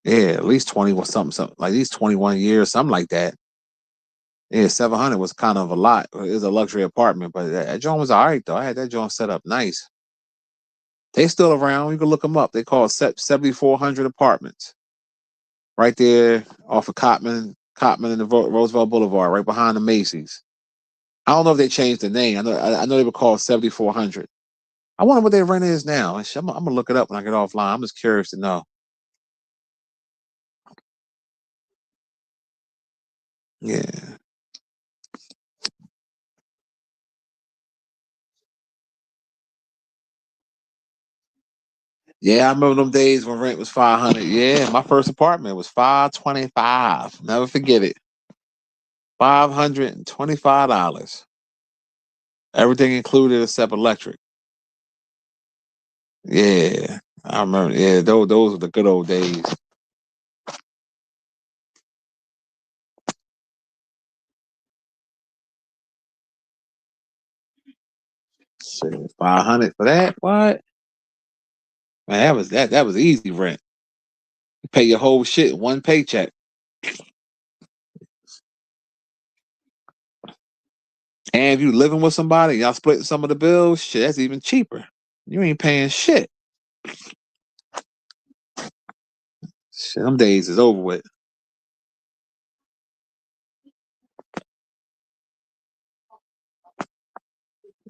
Yeah, at least 20 or something, like at least 21 years, something like that. Yeah, 700 was kind of a lot. It was a luxury apartment, but that joint was all right though. I had that joint set up nice. They still around. You can look them up. They call it 7400 apartments right there off of Cotman and the Roosevelt Boulevard, right behind the Macy's. I don't know if they changed the name. I know they were called 7400. I wonder what their rent is now. I'm gonna look it up when I get offline. I'm just curious to know. Yeah. Yeah, I remember them days when rent was 500. Yeah, my first apartment was 525. Never forget it. $525. Everything included except electric. Yeah. I remember. Yeah, those were the good old days. Shit, 500 for that? What? Man, that was easy rent. You pay your whole shit in one paycheck. And if you living with somebody, y'all splitting some of the bills, shit, that's even cheaper. You ain't paying shit. Shit, them days is over with.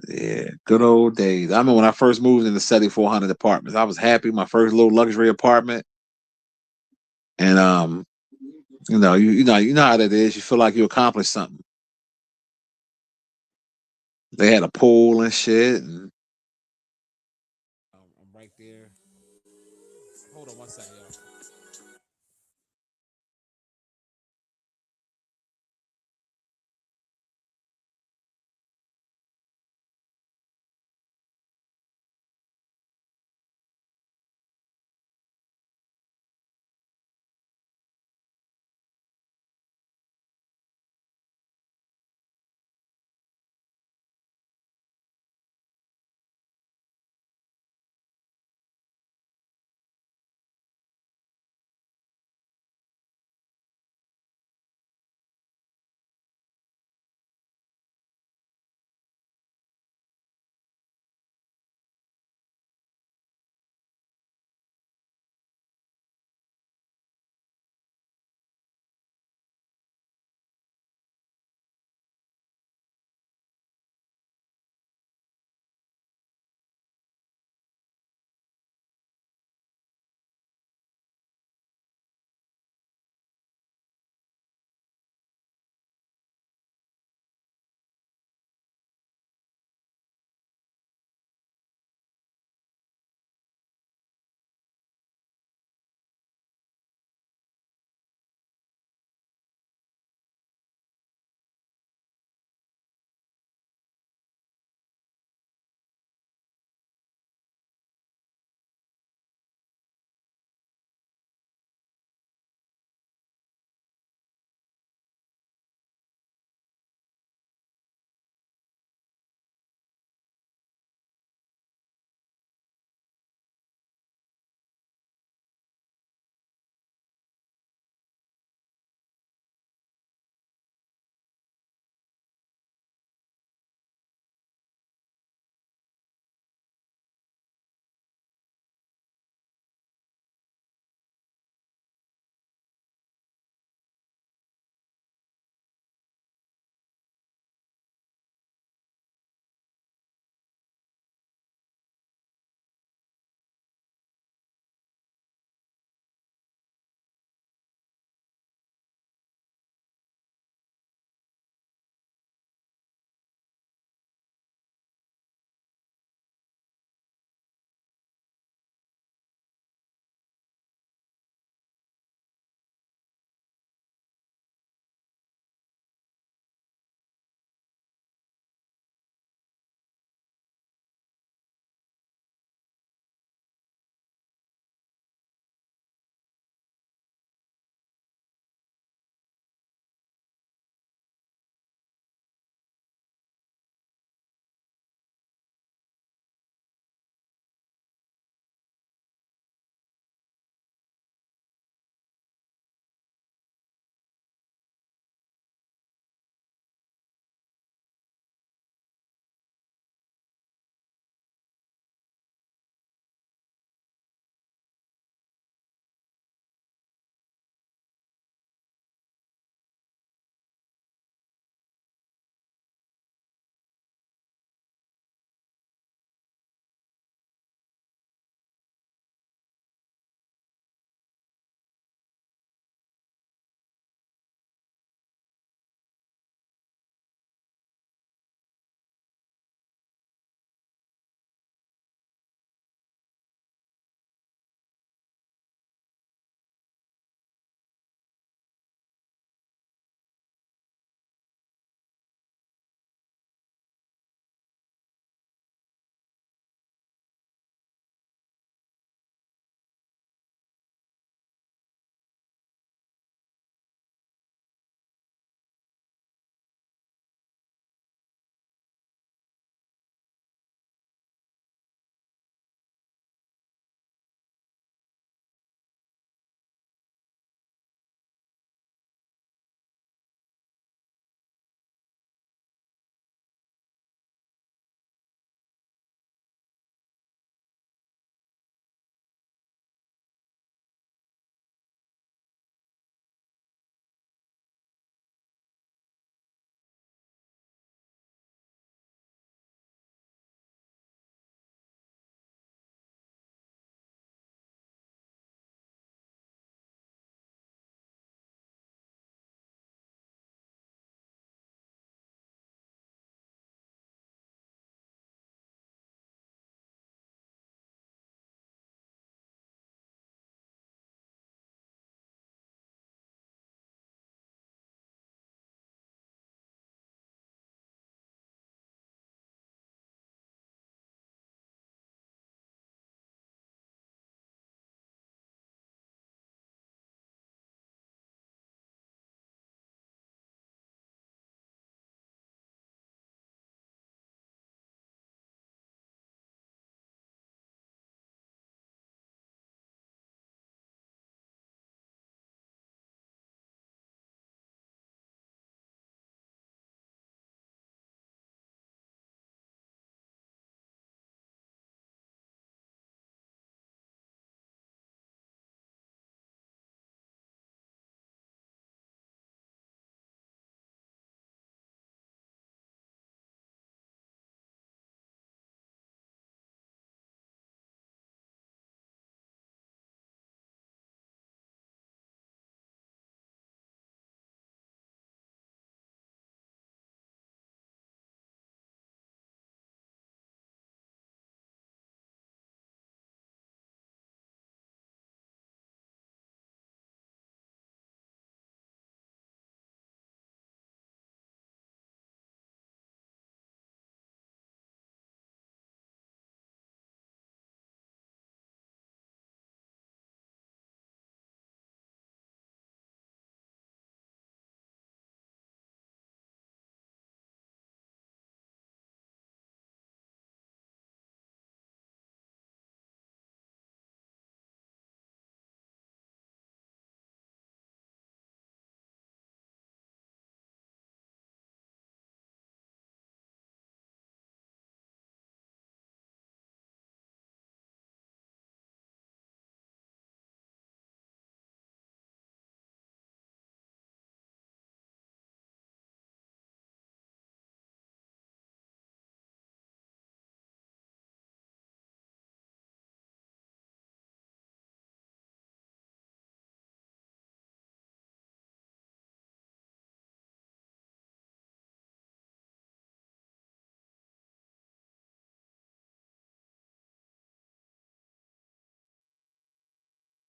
Yeah, good old days. I remember when I first moved into 7400 apartments. I was happy. My first little luxury apartment, and you know how that is. You feel like you accomplished something. They had a pool and shit. And